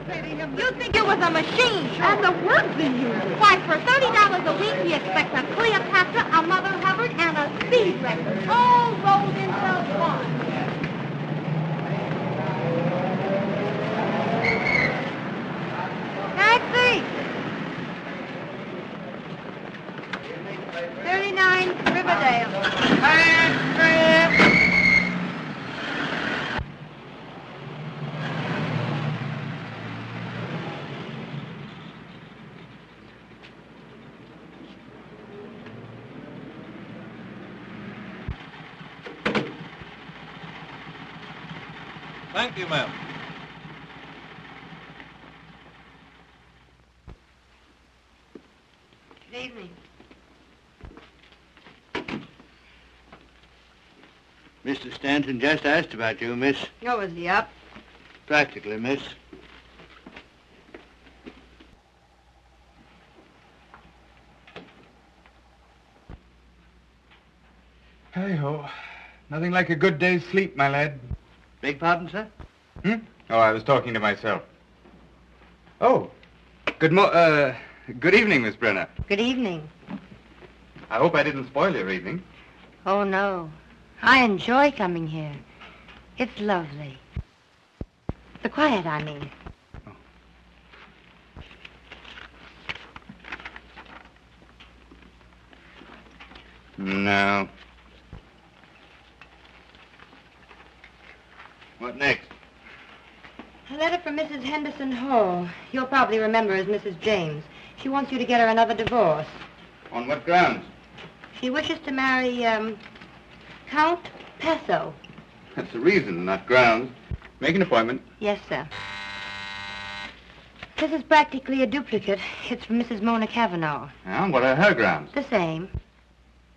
say to him? You think it was a machine. And the words he uses. Why, for $30 a week, he expects a Cleopatra, a Mother Hubbard, and a speed record, all rolled into one. Taxi! 39 Riverdale. Thank you, ma'am. Good evening. Mr. Stanton just asked about you, miss. Oh, is he up? Practically, miss. Hey-ho. Nothing like a good day's sleep, my lad. Beg pardon, sir? Oh, I was talking to myself. Oh, good evening, Miss Brenner. Good evening. I hope I didn't spoil your evening. Oh, no. I enjoy coming here. It's lovely. The quiet, I mean. No. What next? A letter from Mrs. Henderson Hall. You'll probably remember as Mrs. James. She wants you to get her another divorce. On what grounds? She wishes to marry, Count Pesso. That's the reason, not grounds. Make an appointment. Yes, sir. This is practically a duplicate. It's from Mrs. Mona Cavanaugh. Well, what are her grounds? The same.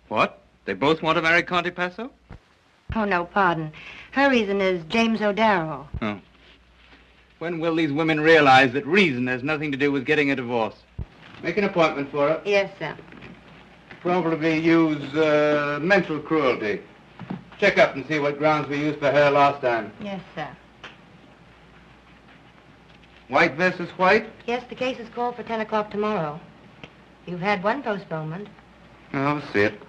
What? They both want to marry Conte Paso? Oh, no, pardon. Her reason is James O'Darrow. Oh. When will these women realize that reason has nothing to do with getting a divorce? Make an appointment for her. Yes, sir. Probably use mental cruelty. Check up and see what grounds we used for her last time. Yes, sir. White versus white? Yes, the case is called for 10 o'clock tomorrow. You've had one postponement. Oh, see it.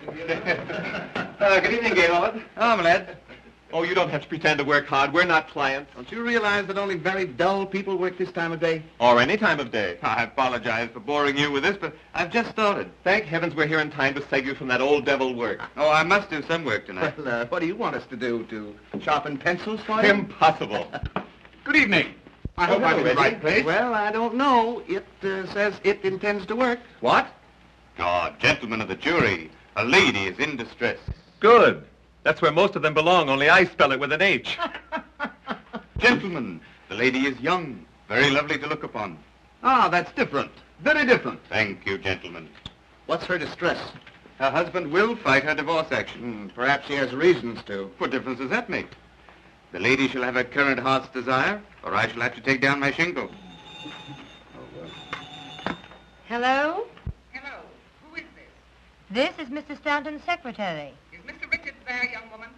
Good evening, Gaylord. Oh, my lad. Oh, you don't have to pretend to work hard. We're not clients. Don't you realize that only very dull people work this time of day? Or any time of day. I apologize for boring you with this, but I've just started. Thank heavens we're here in time to save you from that old devil work. Oh, I must do some work tonight. Well, what do you want us to do? To sharpen pencils for you? Impossible. Good evening. I hope I'm in the Reggie. right place. Well, I don't know. It says it intends to work. What? Oh, gentlemen of the jury, a lady is in distress. Good. That's where most of them belong, only I spell it with an H. Gentlemen, the lady is young, very lovely to look upon. Ah, that's different. Very different. Thank you, gentlemen. What's her distress? Her husband will fight her divorce action. Perhaps she has reasons to. What difference does that make? The lady shall have her current heart's desire, or I shall have to take down my shingle. Hello? Hello. Who is this? This is Mr. Stanton's secretary. Is Mr. Richards there, young woman?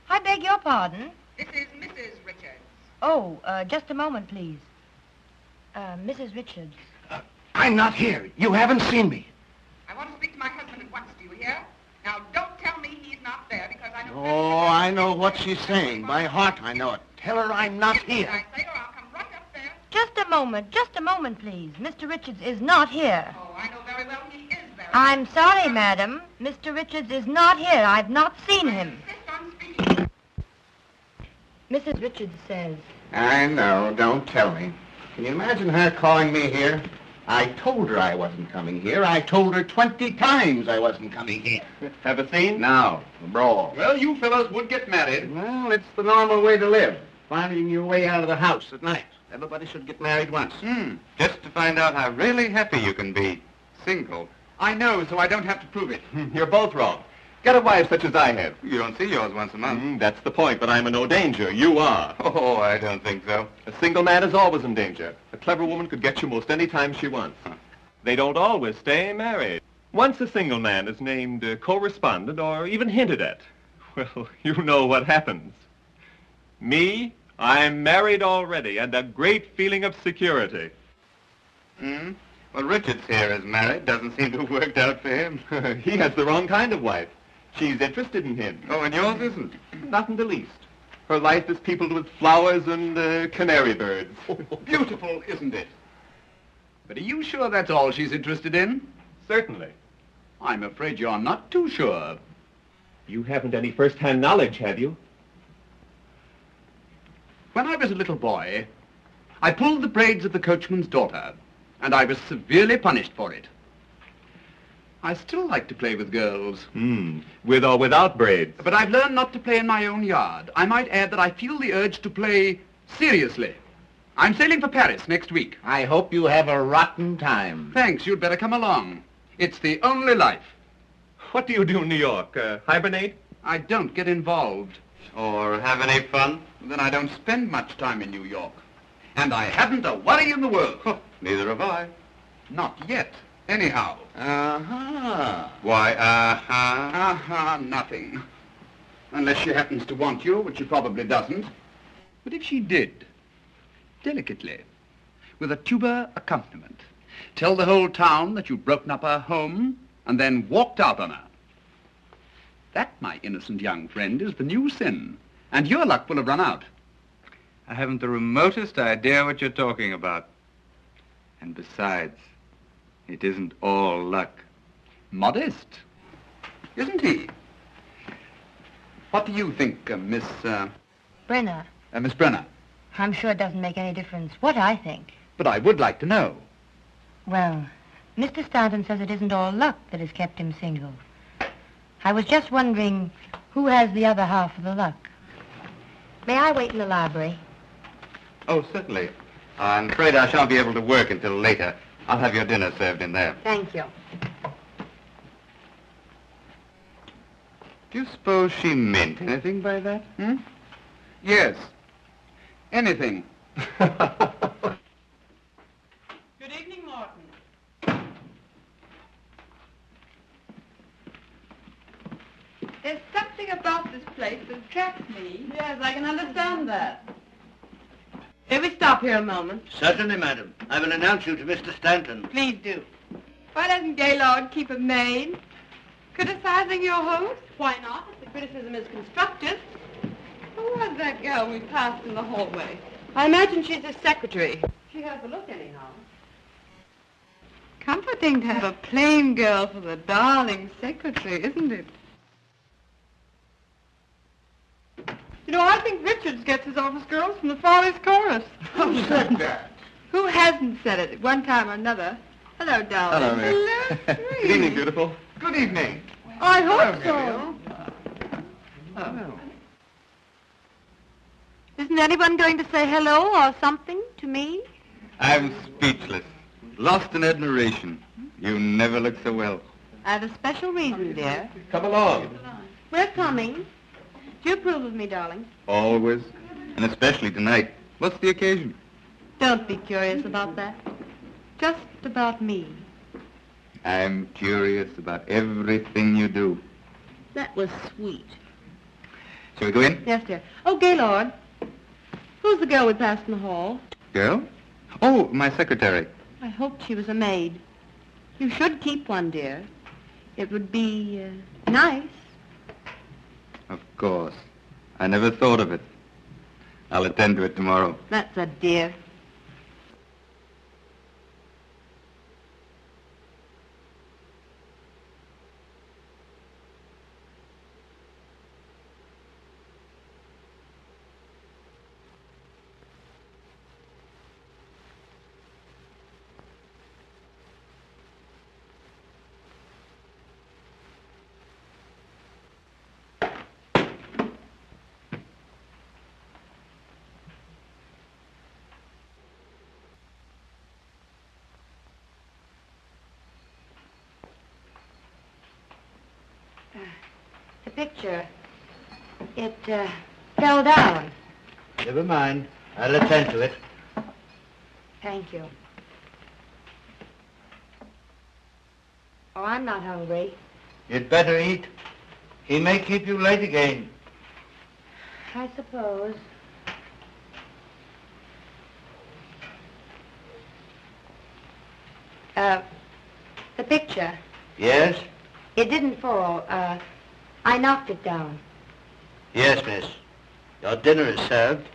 I beg your pardon. This is Mrs. Richards. Oh, just a moment, please. Mrs. Richards. I'm not here. You haven't seen me. I want to speak to my husband at once. Do you hear? Now, don't tell me he's not there, because I know... Oh, I know what she's saying. By heart, I know it. Tell her I'm not here. I say, or I'll come right up there. Just a moment, please. Mr. Richards is not here. Oh, I know very well he is there. I'm sorry, madam. Mr. Richards is not here. I've not seen him. Insist on speaking. Mrs. Richards says... I know. Don't tell me. Can you imagine her calling me here? I told her I wasn't coming here. I told her 20 times I wasn't coming here. Have a scene? Now, the brawl. Well, you fellows would get married. Well, it's the normal way to live. Finding your way out of the house at night. Everybody should get married once. Just to find out how really happy you can be. Single. I know, so I don't have to prove it. You're both wrong. Get a wife such as I have. You don't see yours once a month. That's the point, but I'm in no danger. You are. Oh, I don't think so. A single man is always in danger. A clever woman could get you most any time she wants. They don't always stay married. Once a single man is named correspondent or even hinted at, well, you know what happens. Me, I'm married already, and a great feeling of security. Hmm? Well, Richard's here is married. Doesn't seem to have worked out for him. He has the wrong kind of wife. She's interested in him. Oh, and yours isn't? Not in the least. Her life is peopled with flowers and canary birds. Beautiful, isn't it? But are you sure that's all she's interested in? Certainly. I'm afraid you're not too sure. You haven't any first-hand knowledge, have you? When I was a little boy, I pulled the braids of the coachman's daughter, and I was severely punished for it. I still like to play with girls. With or without braids. But I've learned not to play in my own yard. I might add that I feel the urge to play seriously. I'm sailing for Paris next week. I hope you have a rotten time. Thanks, you'd better come along. It's the only life. What do you do in New York? Hibernate? I don't get involved. Or have any fun? Then I don't spend much time in New York. And I haven't a worry in the world. Neither have I. Not yet, anyhow. Uh-huh. Why, Nothing. Unless she happens to want you, which she probably doesn't. But if she did, delicately, with a tuba accompaniment, tell the whole town that you'd broken up her home and then walked out on her. That, my innocent young friend, is the new sin. And your luck will have run out. I haven't the remotest idea what you're talking about. And besides, it isn't all luck. Modest, isn't he? What do you think, Miss Brenner, Brenner? I'm sure it doesn't make any difference what I think. But I would like to know. Well, Mr. Stanton says it isn't all luck that has kept him single. I was just wondering who has the other half of the luck. May I wait in the library? Oh, certainly. I'm afraid I shan't be able to work until later. I'll have your dinner served in there. Thank you. Do you suppose she meant anything by that? Yes. Anything. Good evening, Morton. There's something about this place that attracts me. Yes, I can understand that. May we stop here a moment? Certainly, madam. I will announce you to Mr. Stanton. Please do. Why doesn't Gaylord keep a maid? Criticizing your host? Why not, if the criticism is constructive? Who was that girl we passed in the hallway? I imagine she's his secretary. She has a look anyhow. Comforting to have a plain girl for the darling secretary, isn't it? You know, I think Richards gets his office girls from the Follies Chorus. Who said that? Who hasn't said it at one time or another? Hello, darling. Hello, Mary. Hello, sweet. Good evening, beautiful. Good evening. I hope Hello, so. Isn't anyone going to say hello or something to me? I'm speechless. Lost in admiration. You never look so well. I have a special reason, dear. Come along. We're coming. Do you approve of me, darling? Always. And especially tonight. What's the occasion? Don't be curious about that. Just about me. I'm curious about everything you do. That was sweet. Shall we go in? Yes, dear. Oh, Gaylord. Who's the girl we passed in the hall? Girl? Oh, my secretary. I hoped she was a maid. You should keep one, dear. It would be nice. Of course. I never thought of it. I'll attend to it tomorrow. That's a dear. The picture, it fell down. Never mind. I'll attend to it. Thank you. Oh, I'm not hungry. You'd better eat. He may keep you late again. I suppose. The picture. Yes? It didn't fall. I knocked it down. Yes, miss. Your dinner is served.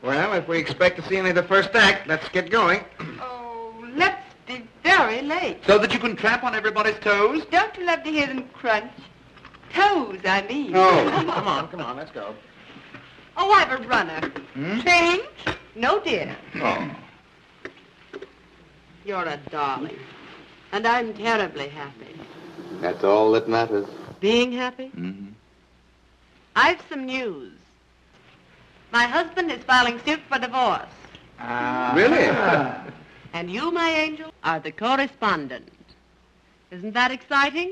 Well, if we expect to see any of the first act, let's get going. Oh, let's be very late. So that you can tramp on everybody's toes? Don't you love to hear them crunch? Toes, I mean. Oh, come on, let's go. Oh, I've a runner. Change? No, dear. Oh. You're a darling. And I'm terribly happy. That's all that matters. Being happy? Mm-hmm. I've some news. My husband is filing suit for divorce. Really? And you, my angel, are the correspondent. Isn't that exciting?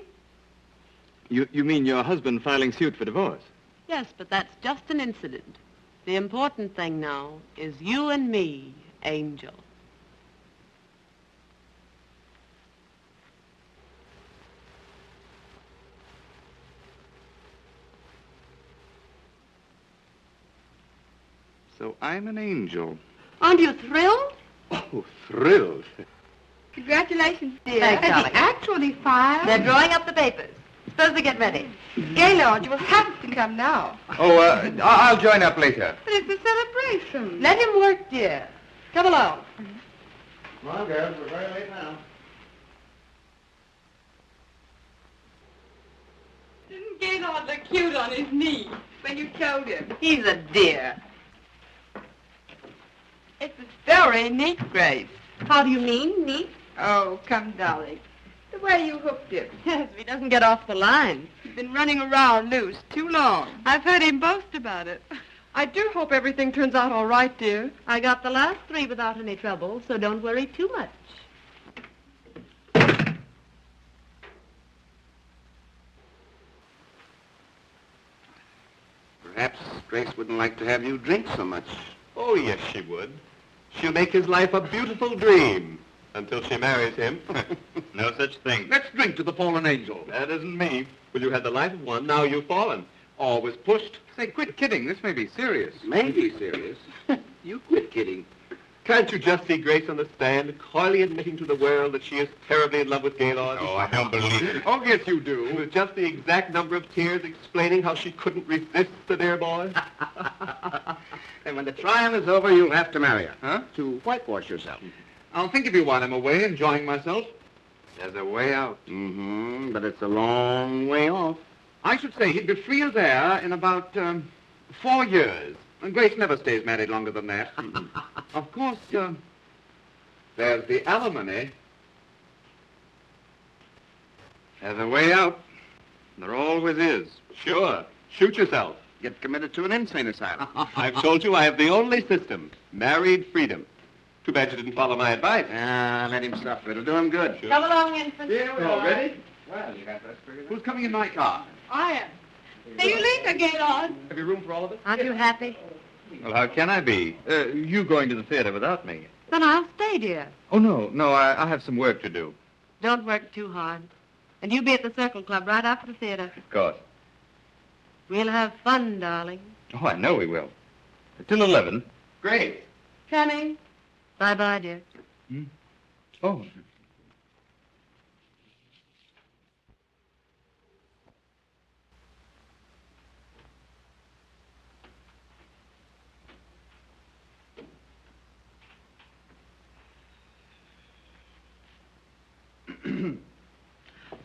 You mean your husband filing suit for divorce? Yes, but that's just an incident. The important thing now is you and me, Angel. So I'm an angel. Aren't you thrilled? Oh, thrilled. Congratulations, dear. Thanks, darling. Actually filed. They're drawing up the papers. Suppose they get ready. Gaylord, you will have to come now. Oh, I'll join up later. But it's a celebration. Let him work, dear. Come along. Come on, girls, we're very late now. Didn't Gaylord look cute on his knee when you told him? He's a dear. It's very neat, Grace. How do you mean, neat? Oh, come, darling. The way you hooked him. Yes, if he doesn't get off the line. He's been running around loose too long. I've heard him boast about it. I do hope everything turns out all right, dear. I got the last 3 without any trouble, so don't worry too much. Perhaps Grace wouldn't like to have you drink so much. Oh, yes, she would. She'll make his life a beautiful dream until she marries him. No such thing. Let's drink to the fallen angel. That isn't me. Well, you had the life of one, now you've fallen. Always pushed. Say, quit kidding. This may be serious. Maybe serious. You quit kidding. Can't you just see Grace on the stand, coyly admitting to the world that she is terribly in love with Gaylord? Oh, I don't believe it. Oh, yes, you do. With just the exact number of tears explaining how she couldn't resist the dear boy? And when the trial is over, you'll have to marry her. Huh? To whitewash yourself. I'll think of you while I'm away, enjoying myself. There's a way out. Mm-hmm, but it's a long way off. I should say he'd be free as air in about 4 years. And Grace never stays married longer than that. Of course, there's the alimony. There's a way out. There always is. Sure. Shoot yourself. Get committed to an insane asylum. I've told you I have the only system. Married freedom. Too bad you didn't follow my advice. Let him suffer. It'll do him good. Come along, infant. Here we are. Ready? Well, you got that figured out. Who's coming in my car? I am. See you later, Gaylord. Have you room for all of us? Aren't you happy? Well, how can I be? You going to the theater without me? Then I'll stay, dear. Oh, no, I have some work to do. Don't work too hard. And you be at the Circle Club right after the theater. Of course. We'll have fun, darling. Oh, I know we will. Till 11. Great. Coming. Bye-bye, dear. Oh.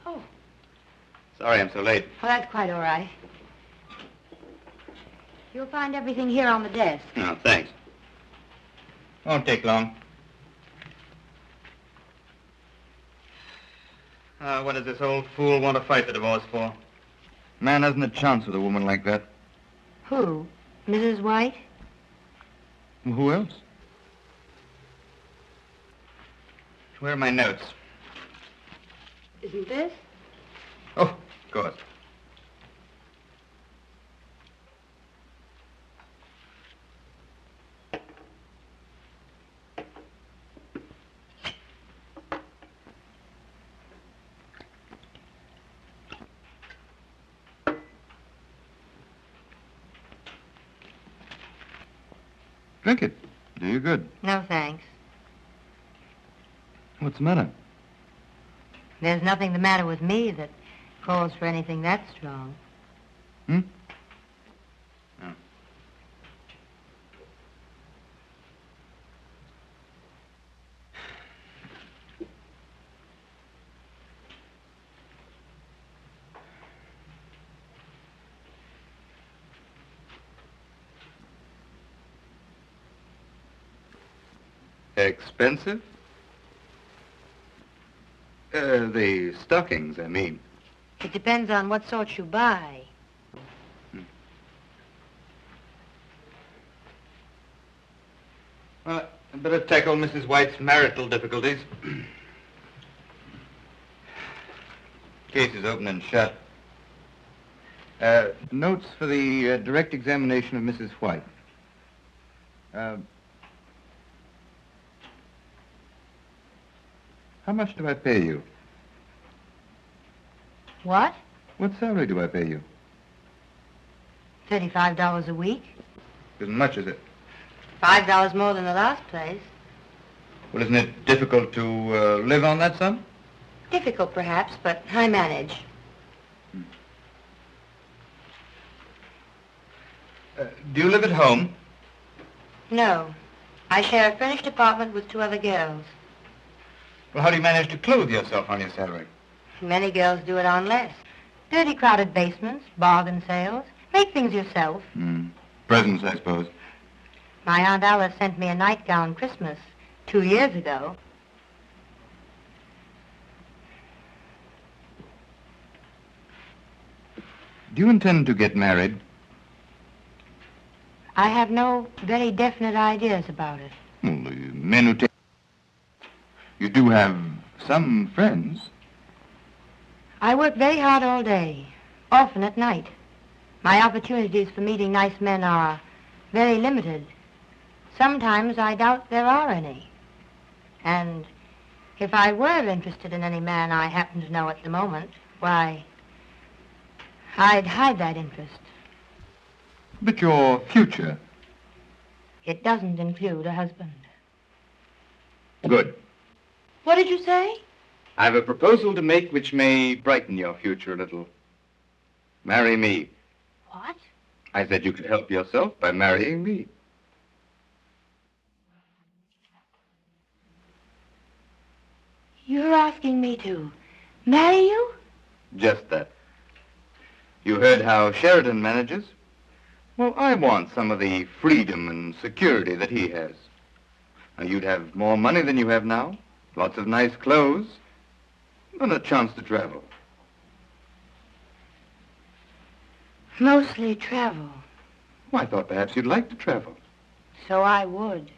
Oh. Sorry I'm so late. Oh, that's quite all right. You'll find everything here on the desk. No, thanks. Won't take long. What does this old fool want to fight the divorce for? Man hasn't a chance with a woman like that. Who? Mrs. White? Well, who else? Where are my notes? Isn't this? Oh, of course. Drink it. Do you good. No, thanks. What's the matter? There's nothing the matter with me that calls for anything that strong. Hmm? No. Expensive? The stockings, I mean. It depends on what sort you buy. Well, I'd better tackle Mrs. White's marital difficulties. Case is open and shut. Notes for the direct examination of Mrs. White. How much do I pay you? What? What salary do I pay you? $35 a week? Isn't much, is it? $5 more than the last place. Well, isn't it difficult to live on that sum? Difficult, perhaps, but I manage. Do you live at home? No. I share a furnished apartment with 2 other girls. Well, how do you manage to clothe yourself on your salary? Many girls do it on less. Dirty, crowded basements, bargain sales. Make things yourself. Presents, I suppose. My Aunt Alice sent me a nightgown Christmas 2 years ago. Do you intend to get married? I have no very definite ideas about it. Well, the men who take... You do have some friends. I work very hard all day, often at night. My opportunities for meeting nice men are very limited. Sometimes I doubt there are any. And if I were interested in any man I happen to know at the moment, why, I'd hide that interest. But your future? It doesn't include a husband. Good. What did you say? I have a proposal to make which may brighten your future a little. Marry me. What? I said you could help yourself by marrying me. You're asking me to marry you? Just that. You heard how Sheridan manages? Well, I want some of the freedom and security that he has. Now, you'd have more money than you have now, lots of nice clothes, and a chance to travel. Mostly travel. Well, I thought perhaps you'd like to travel. So I would.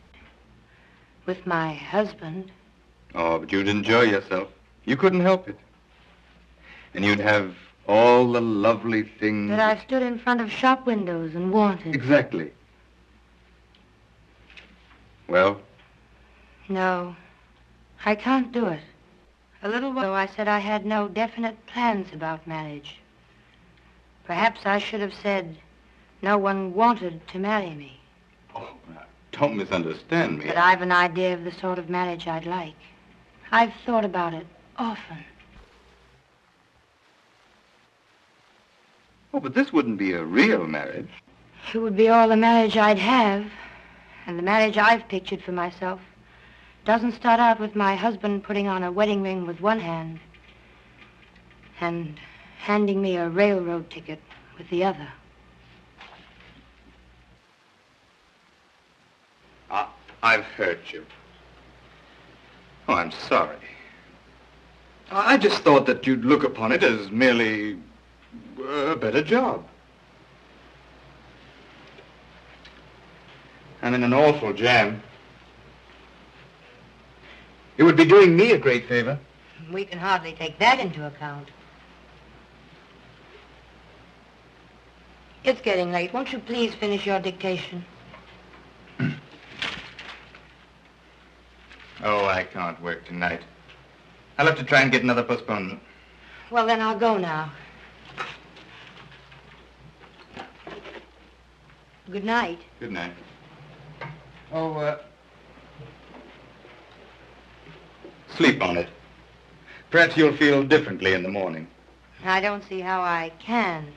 With my husband. Oh, but you'd enjoy yourself. You couldn't help it. And you'd have all the lovely things... That I stood in front of shop windows and wanted. Exactly. Well? No, I can't do it. A little while ago I said I had no definite plans about marriage. Perhaps I should have said no one wanted to marry me. Oh, now, don't misunderstand me. But I've an idea of the sort of marriage I'd like. I've thought about it often. Oh, but this wouldn't be a real marriage. It would be all the marriage I'd have. And the marriage I've pictured for myself doesn't start out with my husband putting on a wedding ring with one hand and handing me a railroad ticket with the other. I've hurt you. Oh, I'm sorry. I just thought that you'd look upon it as merely a better job. I'm in an awful jam. You would be doing me a great favor. We can hardly take that into account. It's getting late. Won't you please finish your dictation? Oh, I can't work tonight. I'll have to try and get another postponement. Well, then I'll go now. Good night. Good night. Oh, sleep on it. Perhaps you'll feel differently in the morning. I don't see how I can.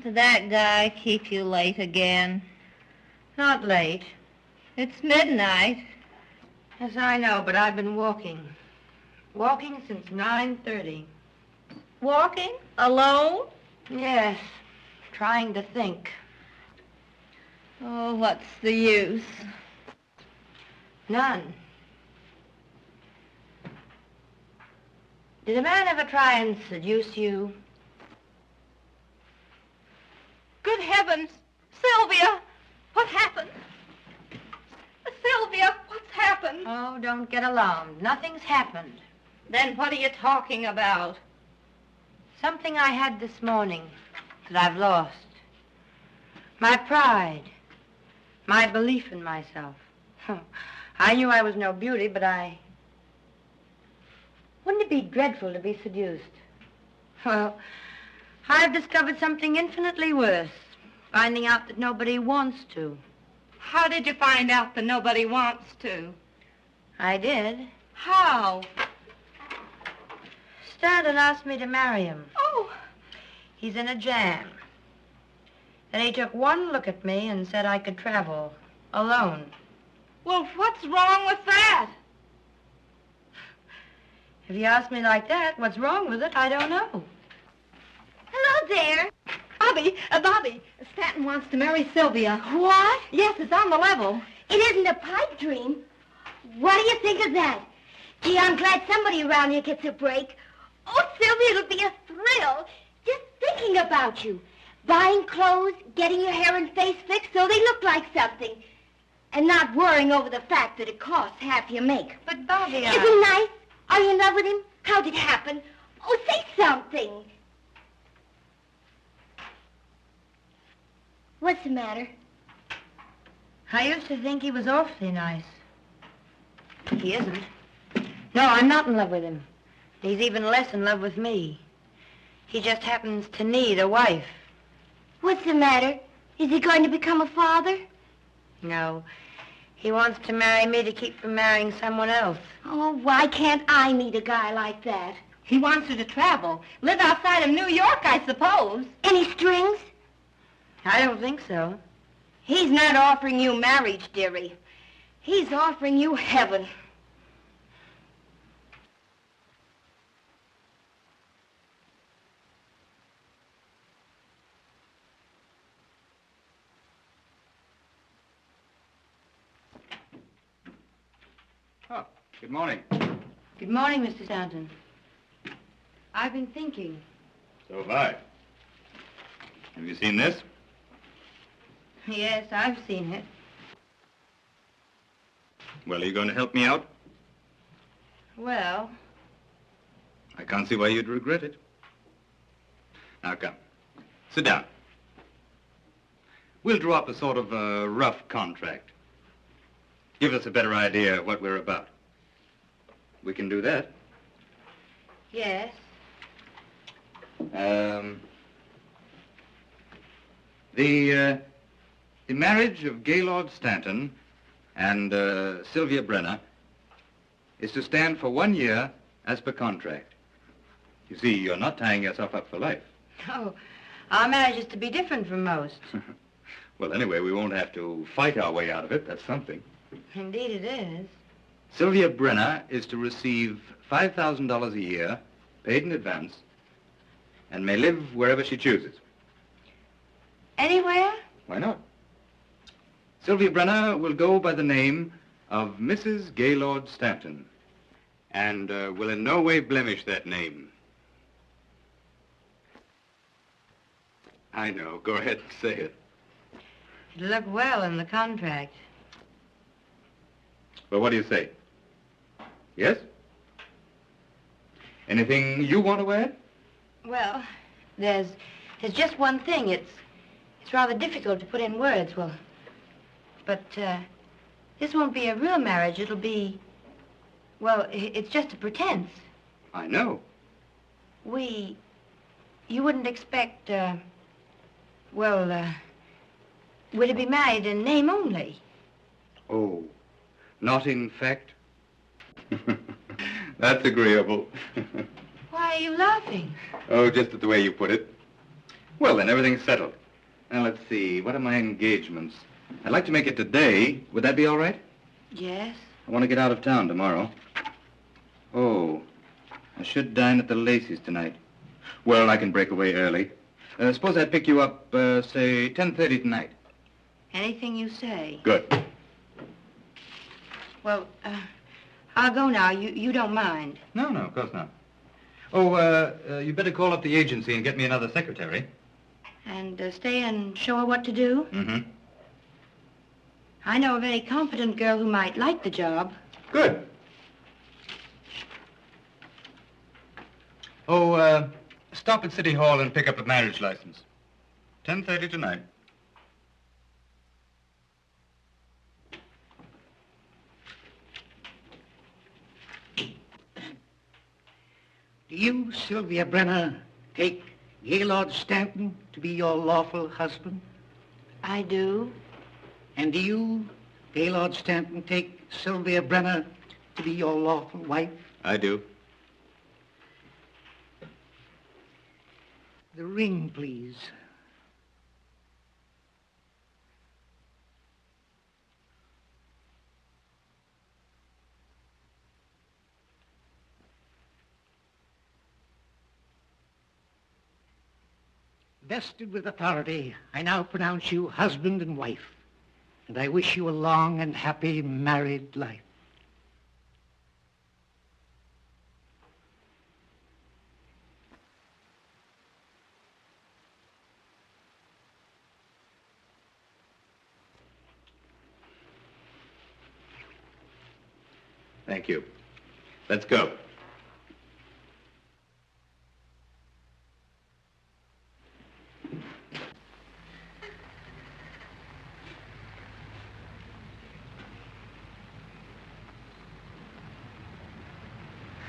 Did that guy keep you late again? Not late. It's midnight. Yes, I know, but I've been walking. Walking since 9:30. Walking? Alone? Yes, trying to think. Oh, what's the use? None. Did a man ever try and seduce you? Good heavens! Sylvia! What happened? Sylvia, what's happened? Oh, don't get alarmed. Nothing's happened. Then what are you talking about? Something I had this morning that I've lost. My pride. My belief in myself. I knew I was no beauty, but Wouldn't it be dreadful to be seduced? Well, I've discovered something infinitely worse. Finding out that nobody wants to. How did you find out that nobody wants to? I did. How? Stanton asked me to marry him. Oh! He's in a jam. Then he took one look at me and said I could travel alone. Well, what's wrong with that? If you ask me like that, what's wrong with it, I don't know. Hello there. Bobby, Stanton wants to marry Sylvia. What? Yes, it's on the level. It isn't a pipe dream. What do you think of that? Gee, I'm glad somebody around here gets a break. Oh, Sylvia, it'll be a thrill. Just thinking about you. Buying clothes, getting your hair and face fixed so they look like something. And not worrying over the fact that it costs half your make. But, Bobby, Isn't nice? Are you in love with him? How'd it happen? Oh, say something. What's the matter? I used to think he was awfully nice. He isn't. No, I'm not in love with him. He's even less in love with me. He just happens to need a wife. What's the matter? Is he going to become a father? No. He wants to marry me to keep from marrying someone else. Oh, why can't I meet a guy like that? He wants her to travel. Live outside of New York, I suppose. Any strings? I don't think so. He's not offering you marriage, dearie. He's offering you heaven. Oh, good morning. Good morning, Mr. Stanton. I've been thinking. So have I. Have you seen this? Yes, I've seen it. Well, are you going to help me out? Well, I can't see why you'd regret it. Now, come. Sit down. We'll draw up a sort of a rough contract. Give us a better idea of what we're about. We can do that. yes. The marriage of Gaylord Stanton and Sylvia Brenner is to stand for 1 year as per contract. You see, you're not tying yourself up for life. Oh, our marriage is to be different from most. Well, anyway, we won't have to fight our way out of it. That's something. Indeed it is. Sylvia Brenner is to receive $5,000 a year, paid in advance, and may live wherever she chooses. Anywhere? Why not? Sylvia Brenner will go by the name of Mrs. Gaylord Stanton, and will in no way blemish that name. I know. Go ahead and say it. It'll look well in the contract. Well, what do you say? Yes? Anything you want to add? Well, there's just one thing. It's rather difficult to put in words. But this won't be a real marriage. It'll be, well, it's just a pretense. I know. You wouldn't expect, we're to be married in name only. Oh, not in fact? That's agreeable. Why are you laughing? Oh, just at the way you put it. Well, then, everything's settled. Now, let's see. What are my engagements? I'd like to make it today. Would that be all right? Yes. I want to get out of town tomorrow. Oh, I should dine at the Lacey's tonight. Well, I can break away early. Suppose I pick you up, say, 10:30 tonight. Anything you say. Good. Well, I'll go now. You don't mind. No, of course not. Oh, you better call up the agency and get me another secretary. And stay and show her what to do? Mm-hmm. I know a very competent girl who might like the job. Good. Oh, stop at City Hall and pick up a marriage license. 10:30 tonight. Do you, Sylvia Brenner, take Gaylord Stanton to be your lawful husband? I do. And do you, Gaylord Stanton, take Sylvia Brenner to be your lawful wife? I do. The ring, please. Vested with authority, I now pronounce you husband and wife, and I wish you a long and happy married life. Thank you. Let's go.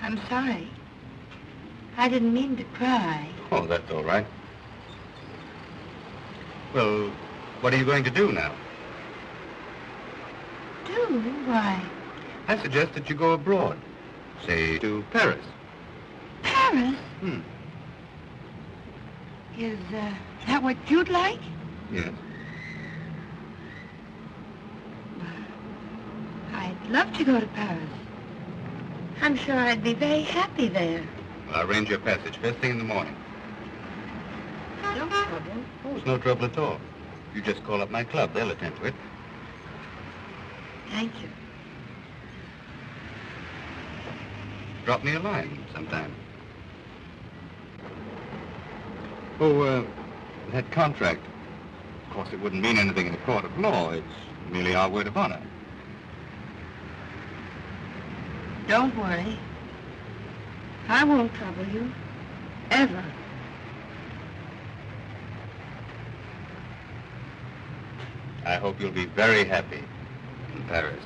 I'm sorry. I didn't mean to cry. Oh, that's all right. Well, what are you going to do now? Do? Why? I suggest that you go abroad. Say, to Paris. Paris? Hmm. Is that what you'd like? Yes. I'd love to go to Paris. I'm sure I'd be very happy there. Well, I'll arrange your passage first thing in the morning. No trouble. Oh, it's no trouble at all. You just call up my club. They'll attend to it. Thank you. Drop me a line sometime. Oh, that contract. Of course, it wouldn't mean anything in a court of law. It's merely our word of honor. Don't worry. I won't trouble you. Ever. I hope you'll be very happy in Paris.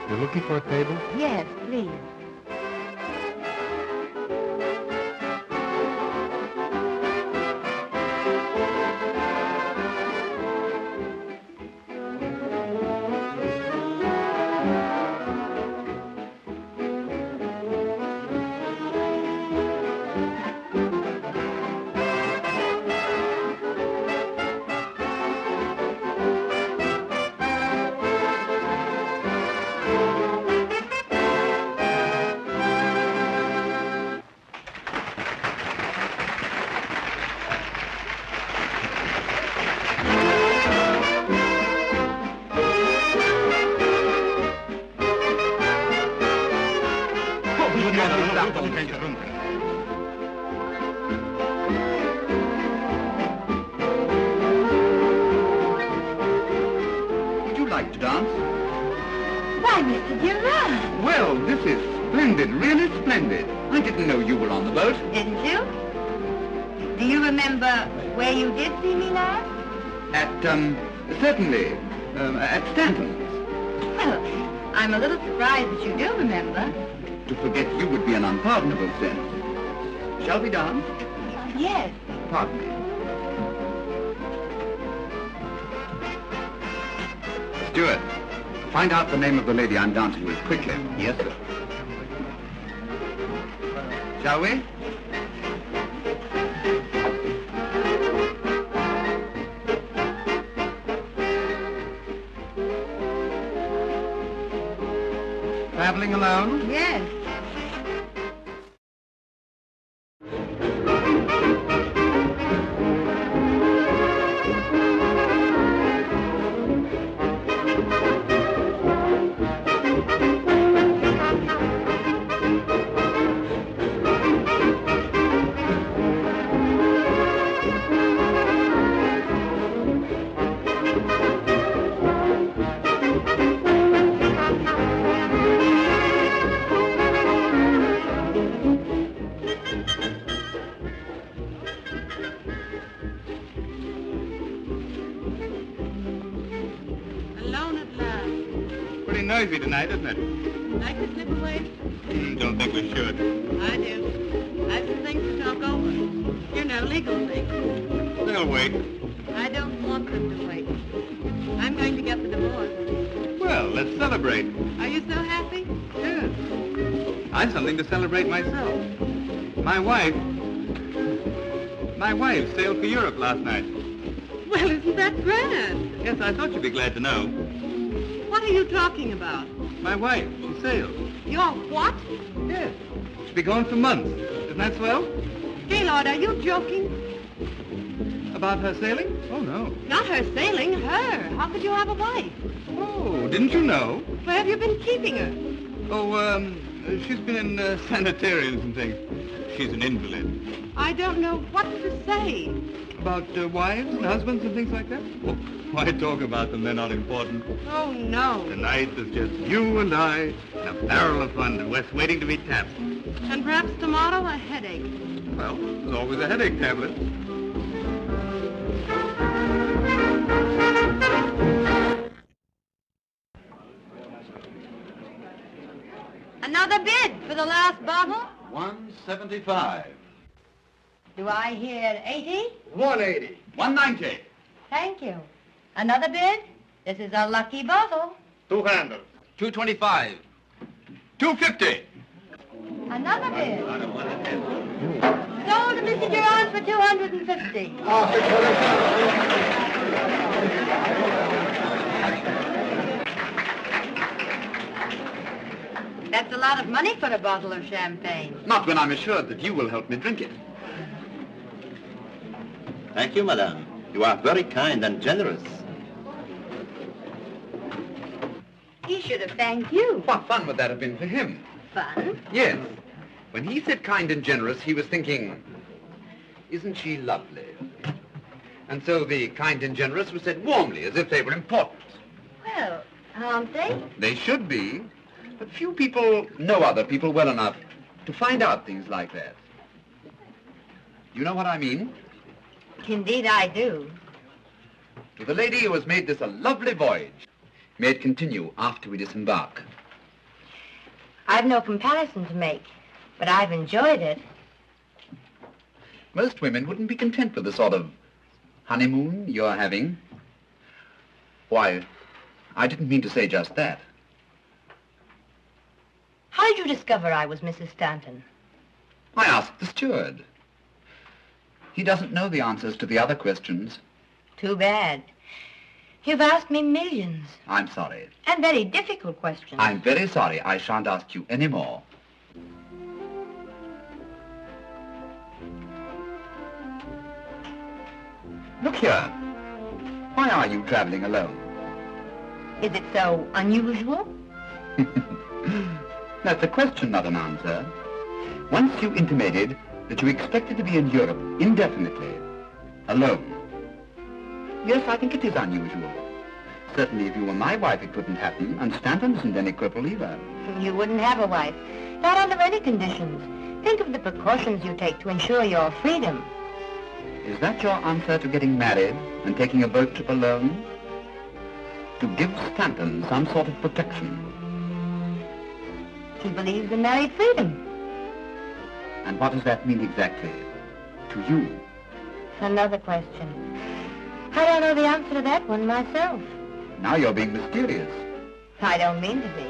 You're looking for a table? Yes, please. Would you like to dance? Why, Mr. Durant. Well, this is splendid, really splendid. I didn't know you were on the boat. Didn't you? Do you remember where you did see me last? Certainly, at Stanton's. Well, I'm a little surprised that you do remember. To forget you would be an unpardonable sin. Shall we dance? Yes. Pardon me. Steward, find out the name of the lady I'm dancing with quickly. Yes, sir. Shall we? Traveling alone? Yes. Noisy tonight, isn't it? Like to slip away? Don't think we should. I do. I've some things to talk over. You know, legal things. They'll wait. I don't want them to wait. I'm going to get the divorce. Well, let's celebrate. Are you so happy? Yes. I've something to celebrate myself. My wife sailed for Europe last night. Well, isn't that grand? Yes, I thought you'd be glad to know. What are you talking about? My wife, she sailed. Your what? Yes. She'll be gone for months. Isn't that swell? Gaylord, are you joking? About her sailing? Oh, no. Not her sailing, her. How could you have a wife? Oh, didn't you know? Where have you been keeping her? Oh, she's been in sanitariums and things. She's an invalid. I don't know what to say. About wives and husbands and things like that? Oh, why talk about them? They're not important. Oh, no. Tonight there's just you and I, and a barrel of fun, West waiting to be tapped. And perhaps tomorrow a headache. Well, there's always a headache tablet. Another bid for the last bottle? $175. Do I hear 80? $180. $190. Thank you. Another bid? This is a lucky bottle. $200. $225. $250. Another bid. Sold to Mr. Durant for $250. That's a lot of money for a bottle of champagne. Not when I'm assured that you will help me drink it. Thank you, madame. You are very kind and generous. He should have thanked you. What fun would that have been for him? Fun? Yes. When he said kind and generous, he was thinking, isn't she lovely? And so the kind and generous was said warmly, as if they were important. Well, aren't they? They should be, but few people know other people well enough to find out things like that. You know what I mean? Indeed I do. To the lady who has made this a lovely voyage, may it continue after we disembark. I've no comparison to make, but I've enjoyed it. Most women wouldn't be content with the sort of honeymoon you're having. Why, I didn't mean to say just that. How did you discover I was Mrs. Stanton? I asked the steward. He doesn't know the answers to the other questions. Too bad. You've asked me millions. I'm sorry. And very difficult questions. I'm very sorry. I shan't ask you any more. Look here. Why are you traveling alone? Is it so unusual? That's a question, not an answer. Once you intimated that you expected to be in Europe indefinitely, alone. Yes, I think it is unusual. Certainly, if you were my wife, it couldn't happen, and Stanton isn't any cripple either. You wouldn't have a wife. Not under any conditions. Think of the precautions you take to ensure your freedom. Is that your answer to getting married and taking a boat trip alone? To give Stanton some sort of protection. He believes in married freedom. And what does that mean exactly to you? Another question. I don't know the answer to that one myself. Now you're being mysterious. I don't mean to be.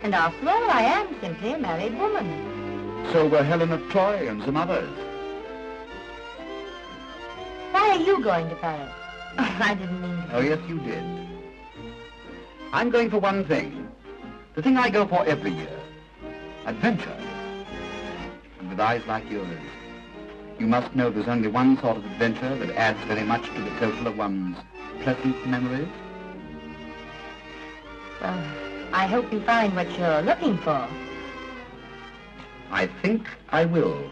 And after all, I am simply a married woman. So were Helen of Troy and some others. Why are you going to Paris? Oh, I didn't mean to. Oh, yes, you did. I'm going for one thing. The thing I go for every year. Adventure. And with eyes like yours, you must know there's only one sort of adventure that adds very much to the total of one's pleasant memories. Well, I hope you find what you're looking for. I think I will.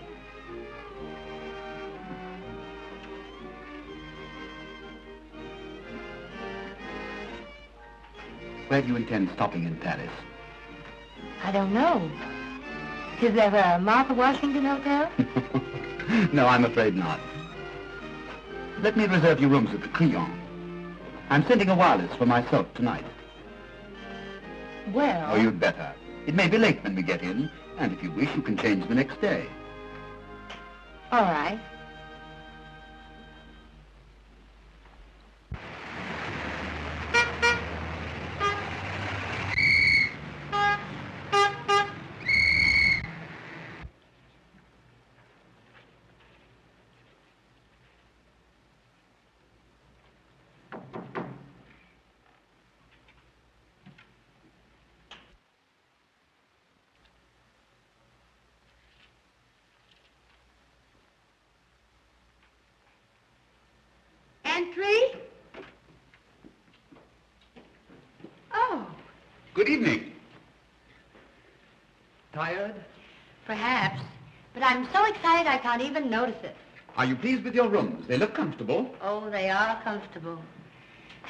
Where do you intend stopping in Paris? I don't know. Is there a Martha Washington hotel? No, I'm afraid not. Let me reserve your rooms at the Crillon. I'm sending a wireless for myself tonight. Well... Oh, you'd better. It may be late when we get in, and if you wish, you can change the next day. All right. Entry? Oh. Good evening. Tired? Perhaps. But I'm so excited I can't even notice it. Are you pleased with your rooms? They look comfortable. Oh, they are comfortable.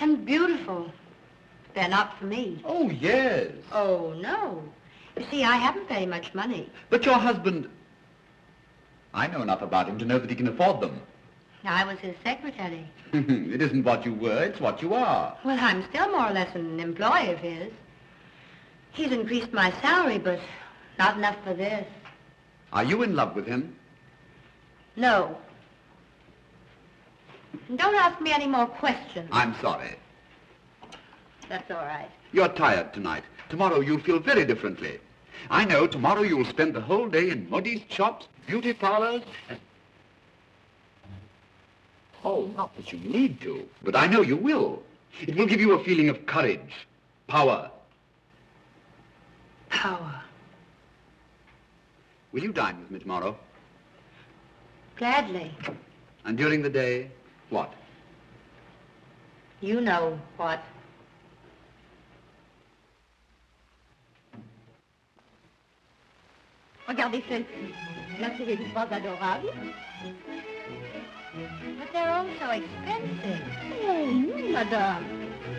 And beautiful. They're not for me. Oh, yes. Oh, no. You see, I haven't very much money. But your husband... I know enough about him to know that he can afford them. I was his secretary. It isn't what you were, it's what you are. Well, I'm still more or less an employee of his. He's increased my salary, but not enough for this. Are you in love with him? No. And don't ask me any more questions. I'm sorry. That's all right. You're tired tonight. Tomorrow you'll feel very differently. I know tomorrow you'll spend the whole day in modiste shops, beauty parlors, and... Oh, not that you need to, but I know you will. It will give you a feeling of courage, power. Power. Will you dine with me tomorrow? Gladly. And during the day, what? You know what. Regardez celle-ci. La série du pas adorable. But they're all so expensive. Oh, no, madame.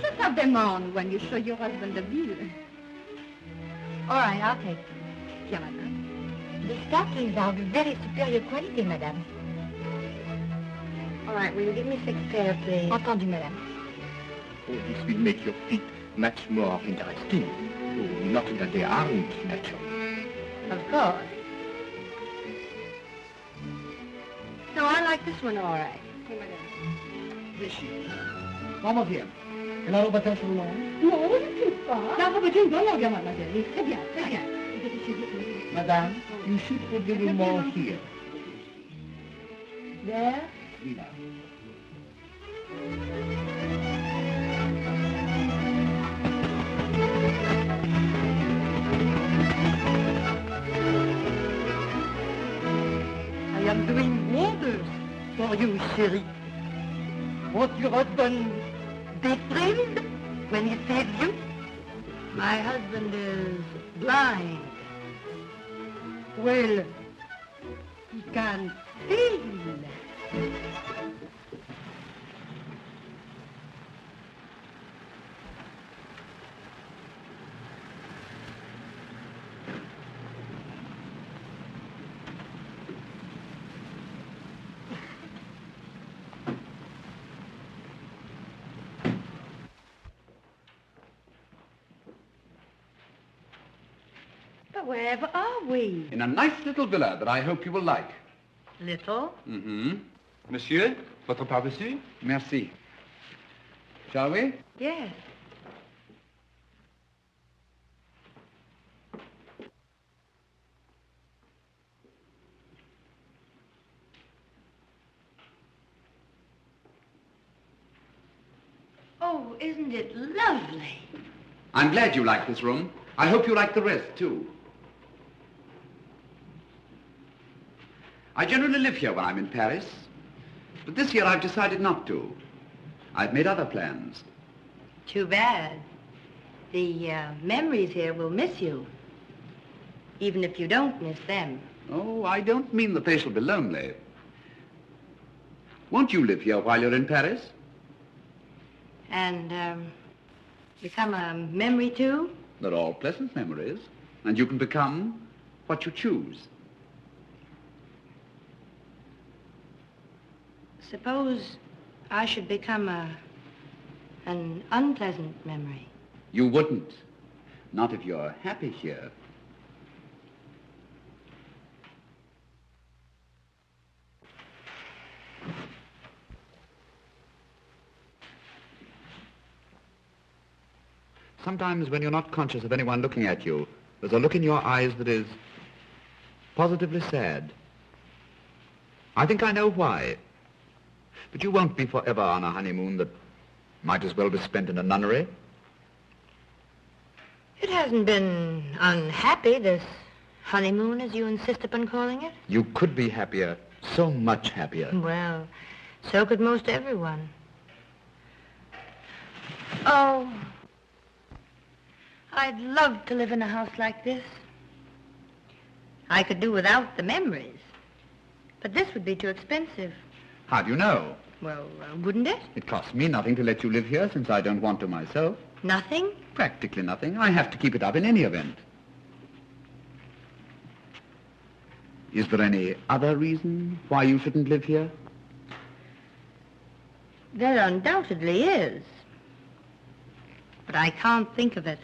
Just have them on when you show your husband the bill. All right, I'll take them. Tiens, madame. The stockings are of very superior quality, madame. All right, will you give me 6 pairs, please? Entendu, madame. Oh, this will make your feet much more interesting. Oh, not that they aren't natural. Of course. No, I like this one all right. Vamos bien. ¿El aro va a ser long? Non, je ne sais pas. Non, pas du tout. Non, bien, mademoiselle. Très bien, très bien. Madame, you should put a little more here. There? Là. I am doing wonders for you, chérie. Won't your husband be thrilled when he sees you? My husband is blind. Well, he can feel. But wherever are we? In a nice little villa that I hope you will like. Little? Mm-hmm. Monsieur, votre pas-dessus? Merci. Shall we? Yes. Oh, isn't it lovely? I'm glad you like this room. I hope you like the rest, too. I generally live here when I'm in Paris, but this year I've decided not to. I've made other plans. Too bad. The memories here will miss you, even if you don't miss them. Oh, I don't mean that they shall be lonely. Won't you live here while you're in Paris? And become a memory, too? They're all pleasant memories, and you can become what you choose. Suppose I should become an unpleasant memory. You wouldn't. Not if you're happy here. Sometimes when you're not conscious of anyone looking at you, there's a look in your eyes that is positively sad. I think I know why. But you won't be forever on a honeymoon that might as well be spent in a nunnery. It hasn't been unhappy, this honeymoon, as you insist upon calling it. You could be happier, so much happier. Well, so could most everyone. Oh, I'd love to live in a house like this. I could do without the memories, but this would be too expensive. How do you know? Well, wouldn't it? It costs me nothing to let you live here since I don't want to myself. Nothing? Practically nothing. I have to keep it up in any event. Is there any other reason why you shouldn't live here? There undoubtedly is. But I can't think of it.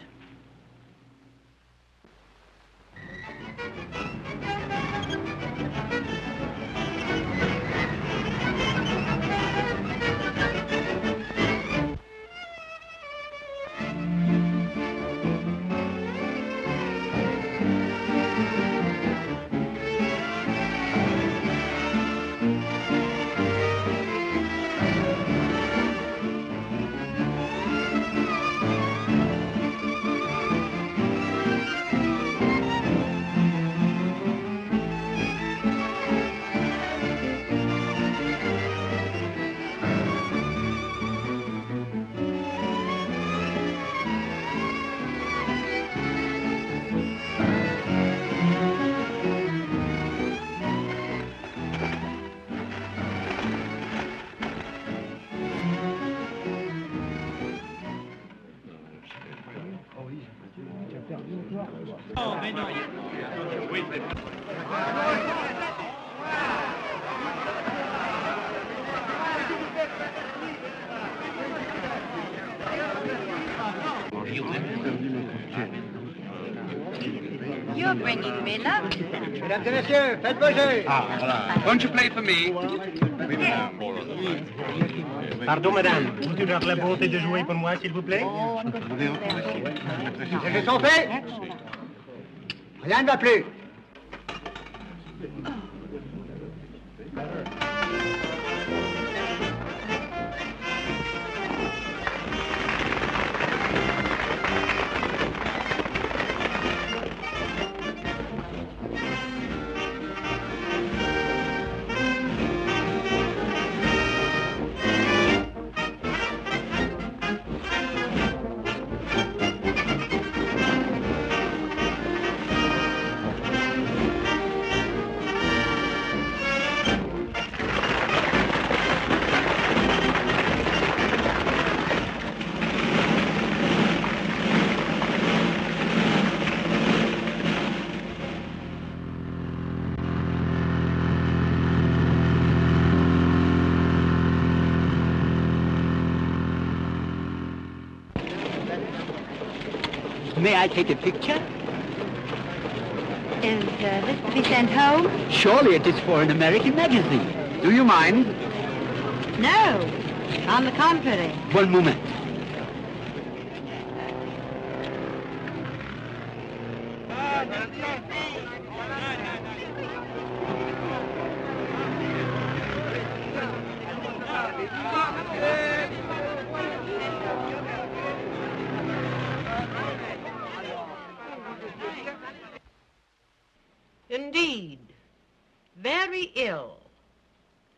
You're bringing me luck. Mesdames et messieurs, faites vos jeux. Won't you play for me? Pardon, madame. Vous avez la bonté de jouer pour moi, s'il vous plaît? Les jeux sont faits. Rien ne va plus. May I take a picture? Is this to be sent home? Surely it is for an American magazine. Do you mind? No. On the contrary. One moment. Indeed. Very ill.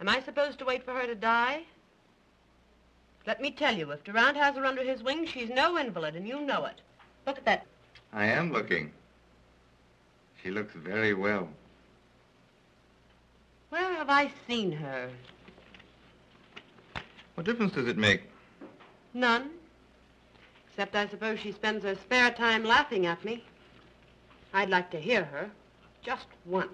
Am I supposed to wait for her to die? Let me tell you, if Durant has her under his wing, she's no invalid, and you know it. Look at that. I am looking. She looks very well. Where have I seen her? What difference does it make? None. Except I suppose she spends her spare time laughing at me. I'd like to hear her. Just once.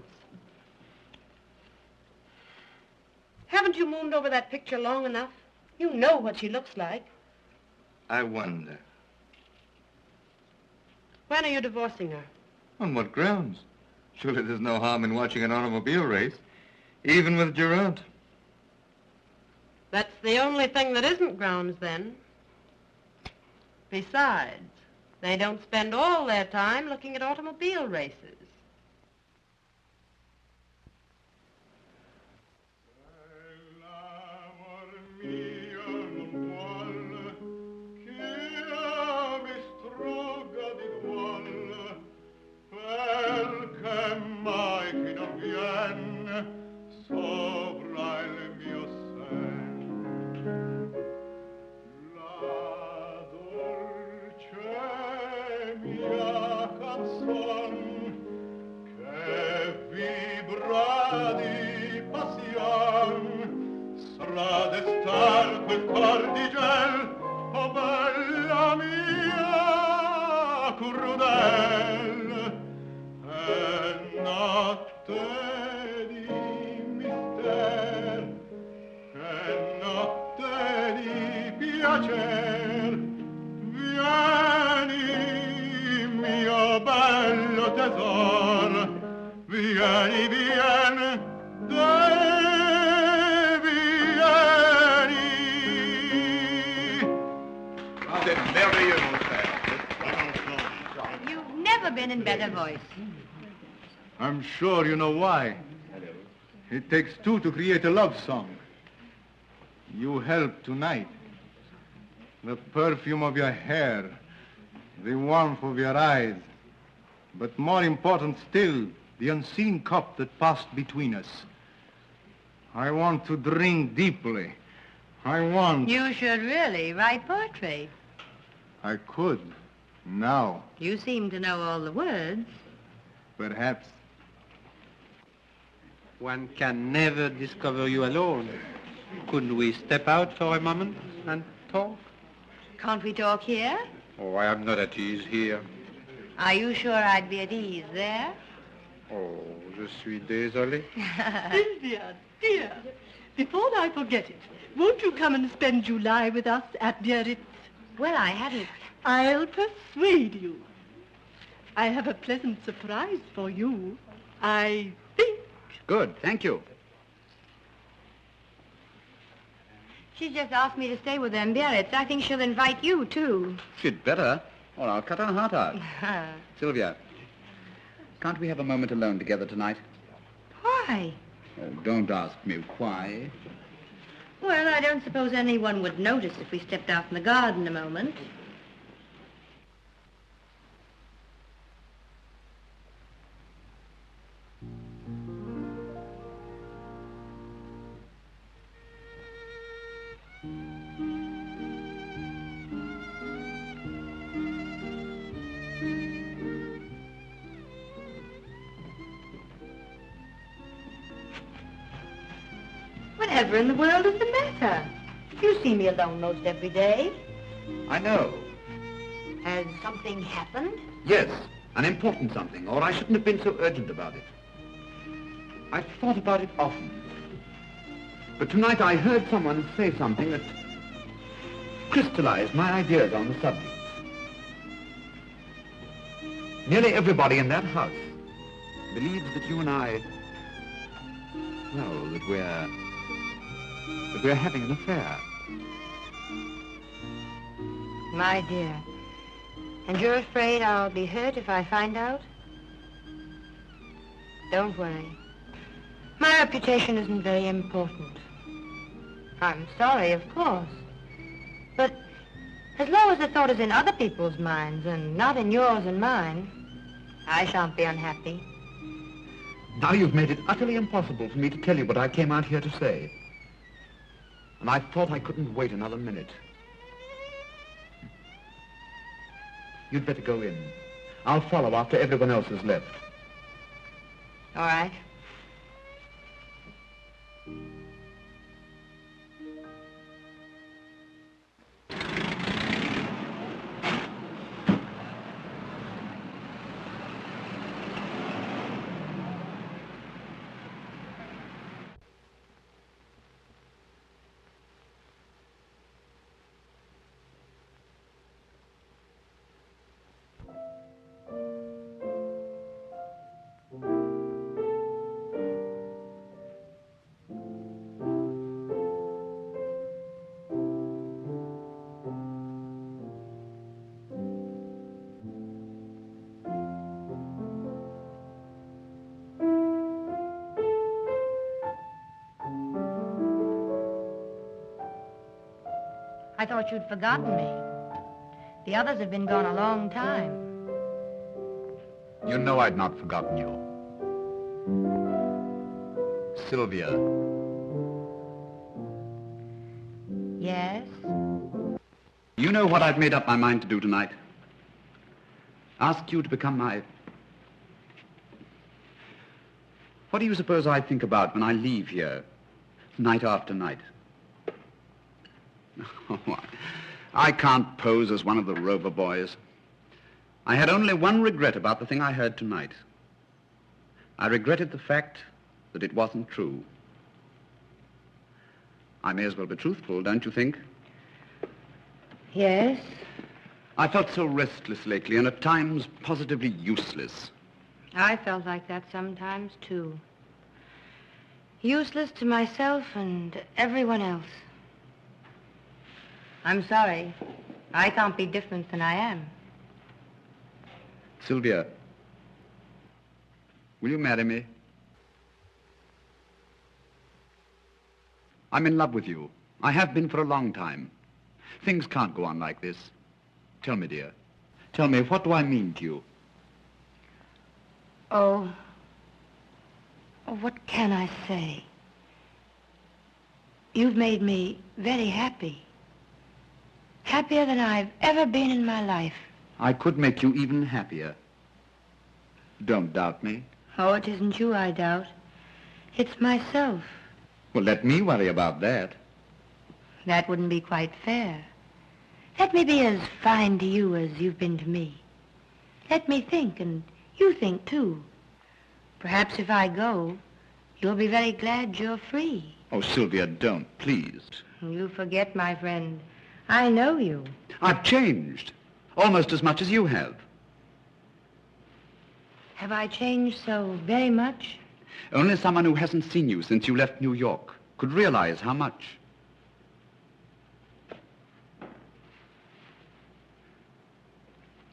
Haven't you mooned over that picture long enough? You know what she looks like. I wonder. When are you divorcing her? On what grounds? Surely there's no harm in watching an automobile race, even with Durant. That's the only thing that isn't grounds, then. Besides, they don't spend all their time looking at automobile races. You've never been in better voice. I'm sure you know why. It takes two to create a love song. You help tonight. The perfume of your hair, the warmth of your eyes, but more important still, the unseen cup that passed between us. I want to drink deeply. I want... You should really write poetry. I could, now. You seem to know all the words. Perhaps. One can never discover you alone. Couldn't we step out for a moment and talk? Can't we talk here? Oh, I am not at ease here. Are you sure I'd be at ease there? Oh, je suis désolé. Sylvia, dear, before I forget it, won't you come and spend July with us at Biarritz? Well, I hadn't... I'll persuade you. I have a pleasant surprise for you. I think. Good, thank you. She's just asked me to stay with them Biarritz. I think she'll invite you, too. She'd better, or I'll cut her heart out. Sylvia, can't we have a moment alone together tonight? Why? Oh, don't ask me why. Well, I don't suppose anyone would notice if we stepped out in the garden a moment. Whatever in the world is the matter? You see me alone most every day. I know. Has something happened? Yes, an important something, or I shouldn't have been so urgent about it. I've thought about it often. But tonight I heard someone say something that crystallized my ideas on the subject. Nearly everybody in that house believes that you and I, well, that we're having an affair. My dear. And you're afraid I'll be hurt if I find out? Don't worry. My reputation isn't very important. I'm sorry, of course. But as long as the thought is in other people's minds and not in yours and mine, I shan't be unhappy. Now you've made it utterly impossible for me to tell you what I came out here to say. And I thought I couldn't wait another minute. You'd better go in. I'll follow after everyone else has left. All right. I thought you'd forgotten me. The others have been gone a long time. You know I'd not forgotten you. Sylvia. Yes? You know what I've made up my mind to do tonight? Ask you to become my... What do you suppose I think about when I leave here, night after night? Oh, I can't pose as one of the Rover boys. I had only one regret about the thing I heard tonight. I regretted the fact that it wasn't true. I may as well be truthful, don't you think? Yes? I felt so restless lately and at times positively useless. I felt like that sometimes, too. Useless to myself and everyone else. I'm sorry. I can't be different than I am. Sylvia, will you marry me? I'm in love with you. I have been for a long time. Things can't go on like this. Tell me, dear. Tell me, what do I mean to you? Oh, what can I say? You've made me very happy. Happier than I've ever been in my life. I could make you even happier. Don't doubt me. Oh, it isn't you I doubt. It's myself. Well, let me worry about that. That wouldn't be quite fair. Let me be as fine to you as you've been to me. Let me think, and you think, too. Perhaps if I go, you'll be very glad you're free. Oh, Sylvia, don't, please. You forget, my friend. I know you. I've changed, almost as much as you have. Have I changed so very much? Only someone who hasn't seen you since you left New York could realize how much.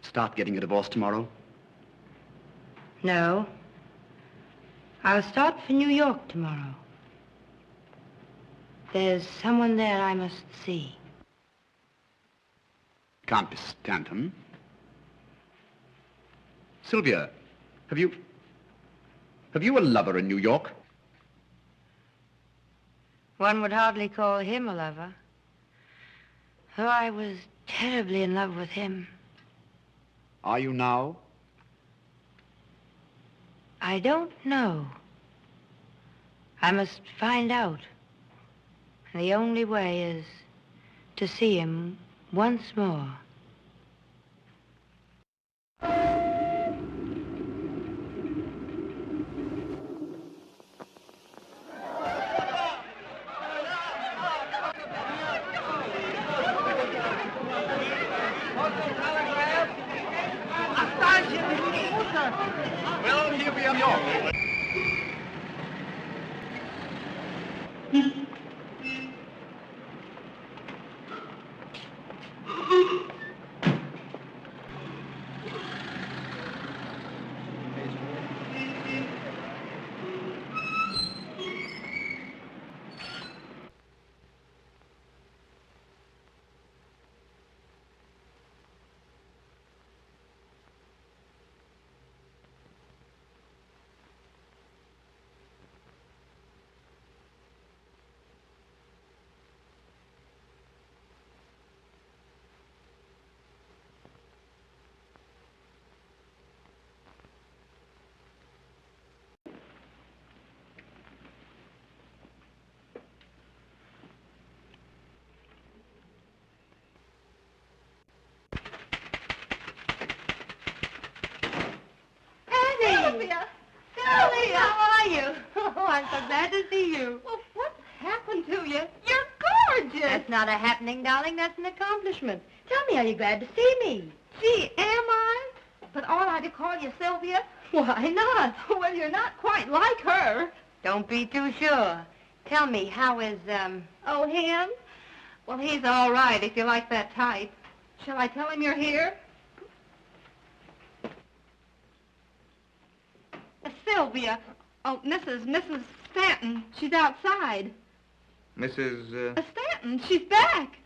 Start getting a divorce tomorrow? No. I'll start for New York tomorrow. There's someone there I must see. Can't be Stanton. Sylvia, have you a lover in New York? One would hardly call him a lover. Though I was terribly in love with him. Are you now? I don't know. I must find out. And the only way is to see him once more. Well, here we are, New York. Sylvia! Sylvia! How are you? Oh, I'm so glad to see you. Well, what's happened to you? You're gorgeous. That's not a happening, darling. That's an accomplishment. Tell me, are you glad to see me? Gee, am I? But ought I to call you Sylvia? Why not? Well, you're not quite like her. Don't be too sure. Tell me, how is, Oh, him? Well, he's all right if you like that type. Shall I tell him you're here? Sylvia. Oh, Mrs. Stanton. She's outside. Mrs. Stanton, she's back.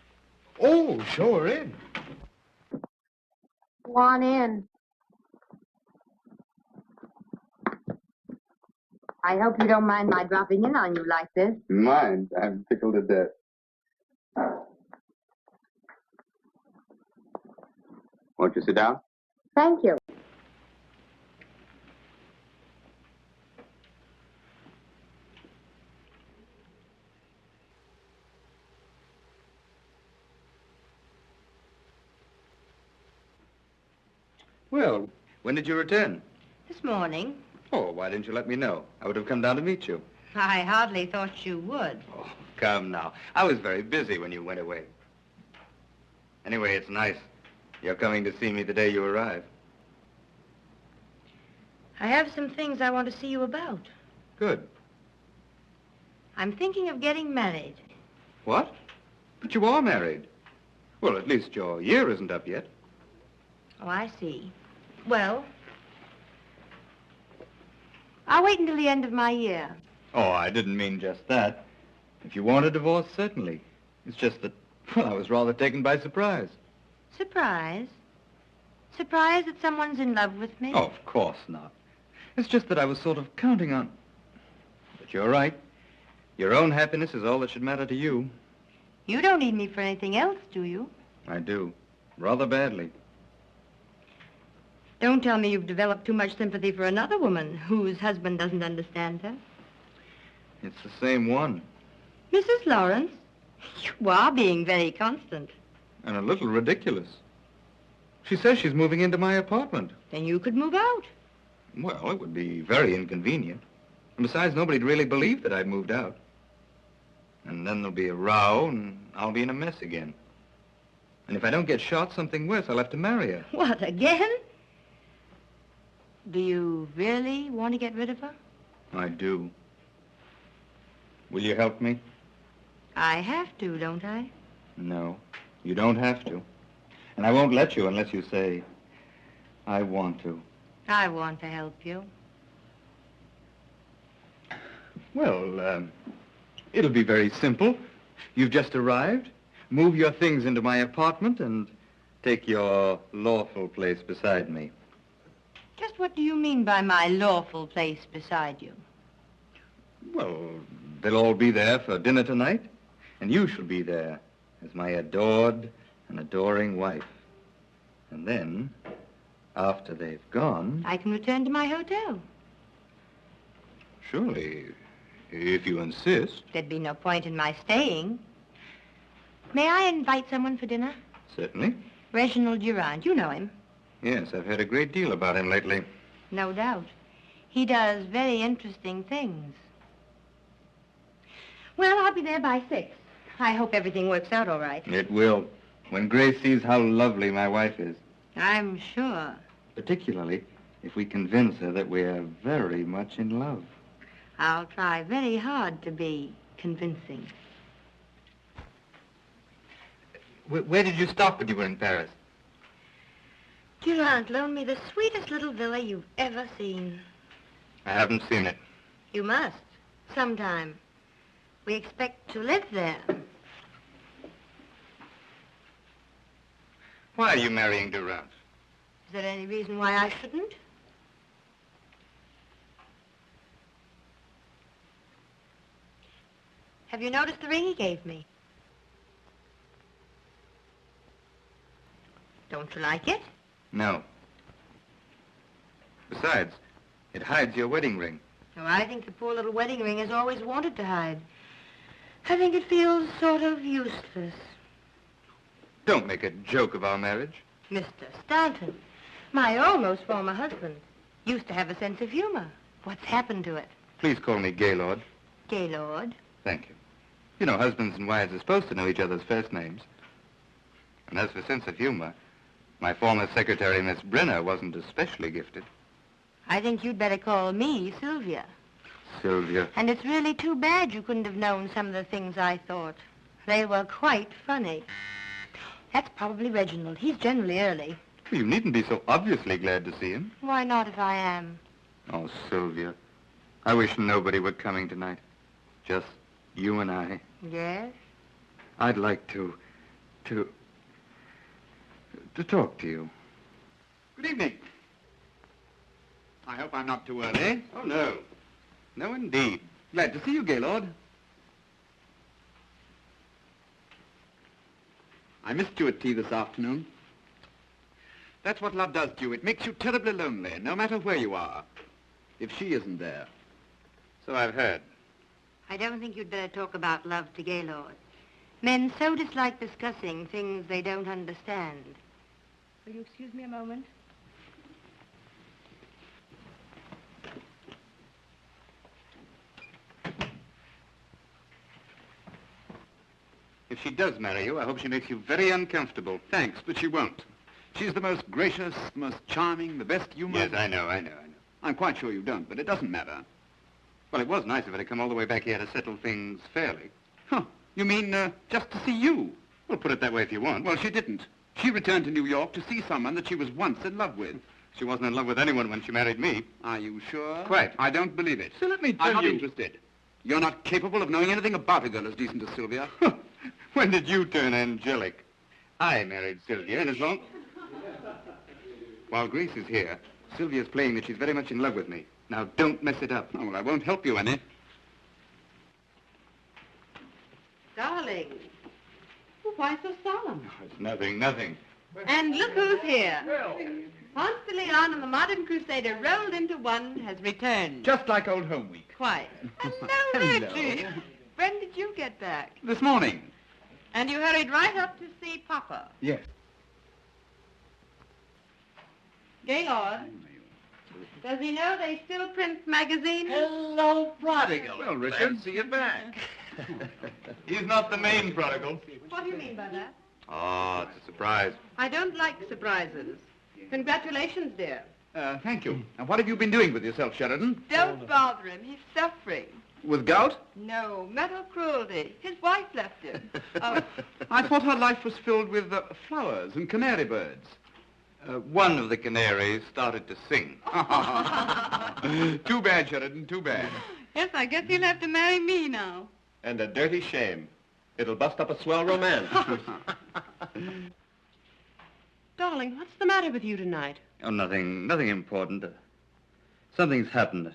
Oh, show her in. Go on in. I hope you don't mind my dropping in on you like this. Mind? I'm tickled to death. Won't you sit down? Thank you. Well, when did you return? This morning. Oh, why didn't you let me know? I would have come down to meet you. I hardly thought you would. Oh, come now. I was very busy when you went away. Anyway, it's nice. You're coming to see me the day you arrive. I have some things I want to see you about. Good. I'm thinking of getting married. What? But you are married. Well, at least your year isn't up yet. Oh, I see. Well, I'll wait until the end of my year. Oh, I didn't mean just that. If you want a divorce, certainly. It's just that, well, I was rather taken by surprise. Surprise? Surprise that someone's in love with me? Oh, of course not. It's just that I was sort of counting on... But you're right. Your own happiness is all that should matter to you. You don't need me for anything else, do you? I do. Rather badly. Don't tell me you've developed too much sympathy for another woman whose husband doesn't understand her. It's the same one. Mrs. Lawrence, you are being very constant. And a little ridiculous. She says she's moving into my apartment. Then you could move out. Well, it would be very inconvenient. And besides, nobody'd really believe that I'd moved out. And then there'll be a row, and I'll be in a mess again. And if I don't get shot, something worse, I'll have to marry her. What, again? Do you really want to get rid of her? I do. Will you help me? I have to, don't I? No, you don't have to. And I won't let you unless you say, I want to. I want to help you. Well, it'll be very simple. You've just arrived. Move your things into my apartment and take your lawful place beside me. Just what do you mean by my lawful place beside you? Well, they'll all be there for dinner tonight, and you shall be there as my adored and adoring wife. And then, after they've gone... I can return to my hotel. Surely, if you insist. There'd be no point in my staying. May I invite someone for dinner? Certainly. Reginald Durant, you know him. Yes, I've heard a great deal about him lately. No doubt. He does very interesting things. Well, I'll be there by 6. I hope everything works out all right. It will, when Grace sees how lovely my wife is. I'm sure. Particularly if we convince her that we're very much in love. I'll try very hard to be convincing. Where did you stop when you were in Paris? Durant loaned me the sweetest little villa you've ever seen. I haven't seen it. You must, sometime. We expect to live there. Why are you marrying Durant? Is there any reason why I shouldn't? Have you noticed the ring he gave me? Don't you like it? No. Besides, it hides your wedding ring. Oh, I think the poor little wedding ring has always wanted to hide. I think it feels sort of useless. Don't make a joke of our marriage. Mr. Stanton, my almost former husband, used to have a sense of humor. What's happened to it? Please call me Gaylord. Gaylord? Thank you. You know, husbands and wives are supposed to know each other's first names. And as for sense of humor, my former secretary, Miss Brenner, wasn't especially gifted. I think you'd better call me Sylvia. Sylvia. And it's really too bad you couldn't have known some of the things I thought. They were quite funny. That's probably Reginald. He's generally early. Well, you needn't be so obviously glad to see him. Why not if I am? Oh, Sylvia. I wish nobody were coming tonight. Just you and I. Yes? I'd like to talk to you. Good evening. I hope I'm not too early. Oh, no. No, indeed. Glad to see you, Gaylord. I missed you at tea this afternoon. That's what love does to you. It makes you terribly lonely, no matter where you are. If she isn't there. So I've heard. I don't think you'd better talk about love to Gaylord. Men so dislike discussing things they don't understand. Will you excuse me a moment? If she does marry you, I hope she makes you very uncomfortable. Thanks, but she won't. She's the most gracious, most charming, the best humor. Yes, I know. I'm quite sure you don't, but it doesn't matter. Well, it was nice of her to come all the way back here to settle things fairly. Huh. You mean, just to see you? Well, put it that way if you want. Well, she didn't. She returned to New York to see someone that she was once in love with. She wasn't in love with anyone when she married me. Are you sure? Quite. I don't believe it. So let me tell you... I'm not interested. You're not capable of knowing anything about a girl as decent as Sylvia. When did you turn angelic? I married Sylvia, and as long... While Grace is here, Sylvia's playing that she's very much in love with me. Now, don't mess it up. Oh, well, I won't help you any. Darling, why so solemn? Oh, it's nothing. And look who's here. Ponce de Leon and the modern crusader rolled into one has returned. Just like old home week. Quite. Hello, Reggie. When did you get back? This morning. And you hurried right up to see Papa. Yes. Gaylord, does he know they still print magazines? Hello, prodigal. Well, Richard. Glad to see you back. He's not the main prodigal. What do you mean by that? Oh, it's a surprise. I don't like surprises. Congratulations, dear. Thank you. Now, what have you been doing with yourself, Sheridan? Don't bother him. He's suffering. With gout? No, mental cruelty. His wife left him. Oh. I thought her life was filled with flowers and canary birds. One of the canaries started to sing. Too bad, Sheridan, too bad. Yes, I guess he'll have to marry me now. And a dirty shame. It'll bust up a swell romance. Darling, what's the matter with you tonight? Oh, nothing important. Something's happened.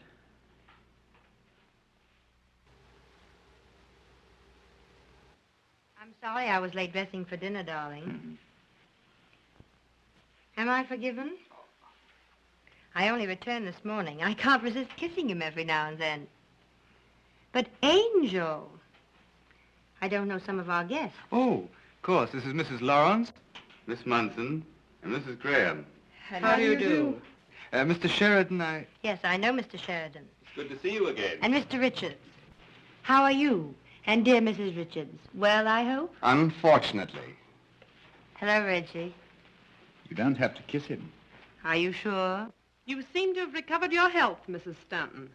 I'm sorry I was late dressing for dinner, darling. Am I forgiven? I only returned this morning. I can't resist kissing him every now and then. But Angel, I don't know some of our guests. Oh, of course. This is Mrs. Lawrence, Miss Munson, and Mrs. Graham. How do you do? Mr. Sheridan, Yes, I know Mr. Sheridan. It's good to see you again. And Mr. Richards. How are you? And dear Mrs. Richards. Well, I hope? Unfortunately. Hello, Reggie. You don't have to kiss him. Are you sure? You seem to have recovered your health, Mrs. Stanton.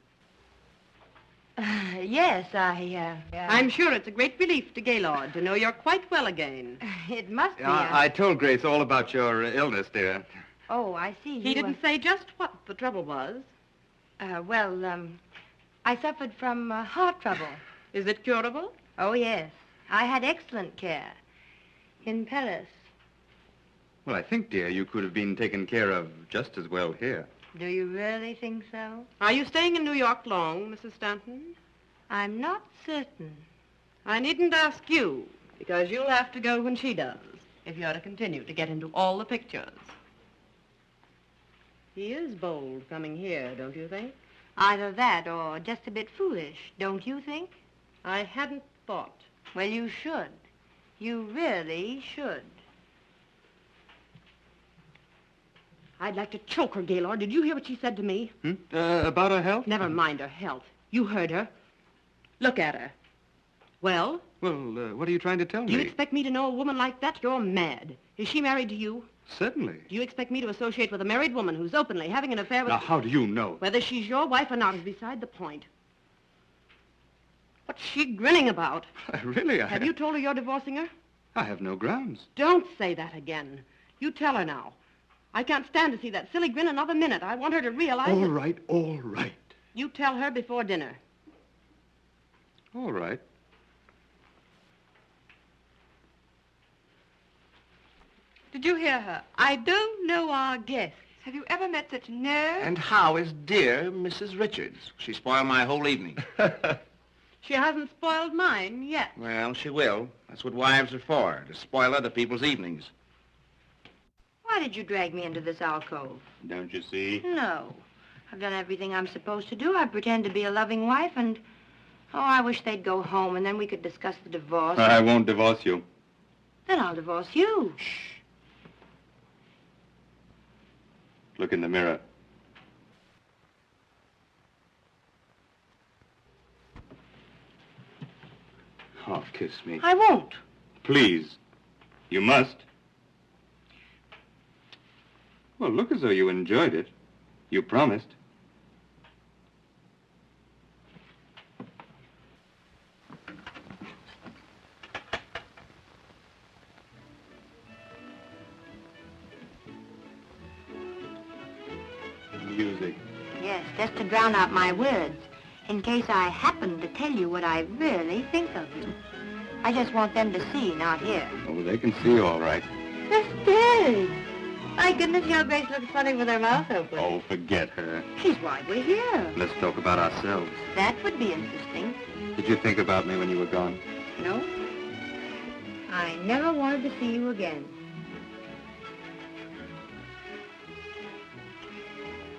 Yes, I'm sure it's a great relief to Gaylord to know you're quite well again. It must be. I told Grace all about your illness, dear. Oh, I see. He didn't say just what the trouble was. I suffered from heart trouble. Is it curable? Oh, yes. I had excellent care. In Paris. Well, I think, dear, you could have been taken care of just as well here. Do you really think so? Are you staying in New York long, Mrs. Stanton? I'm not certain. I needn't ask you, because you'll have to go when she does, if you're to continue to get into all the pictures. He is bold coming here, don't you think? Either that or just a bit foolish, don't you think? I hadn't thought. Well, you should. You really should. I'd like to choke her, Gaylord. Did you hear what she said to me? About her health? Never mind her health. You heard her. Look at her. Well? Well, what are you trying to tell me? Do you expect me to know a woman like that? You're mad. Is she married to you? Certainly. Do you expect me to associate with a married woman who's openly having an affair with... Now, how do you know? Whether she's your wife or not is beside the point. What's she grinning about? Really, Have you told her you're divorcing her? I have no grounds. Don't say that again. You tell her now. I can't stand to see that silly grin another minute. I want her to realize All right. You tell her before dinner. All right. Did you hear her? I don't know our guests. Have you ever met such nerve? And how is dear Mrs. Richards? She spoiled my whole evening. She hasn't spoiled mine yet. Well, she will. That's what wives are for, to spoil other people's evenings. Why did you drag me into this alcove? Don't you see? No. I've done everything I'm supposed to do. I pretend to be a loving wife and... Oh, I wish they'd go home and then we could discuss the divorce. I won't divorce you. Then I'll divorce you. Shh. Look in the mirror. Oh, kiss me. I won't. Please. You must. Well, look as though you enjoyed it. You promised. Music. Yes, just to drown out my words, in case I happen to tell you what I really think of you. I just want them to see, not hear. Oh, they can see all right. Miss Big! My goodness, your Grace looks funny with her mouth open. Oh, forget her. She's why we're here. Let's talk about ourselves. That would be interesting. Did you think about me when you were gone? No? I never wanted to see you again.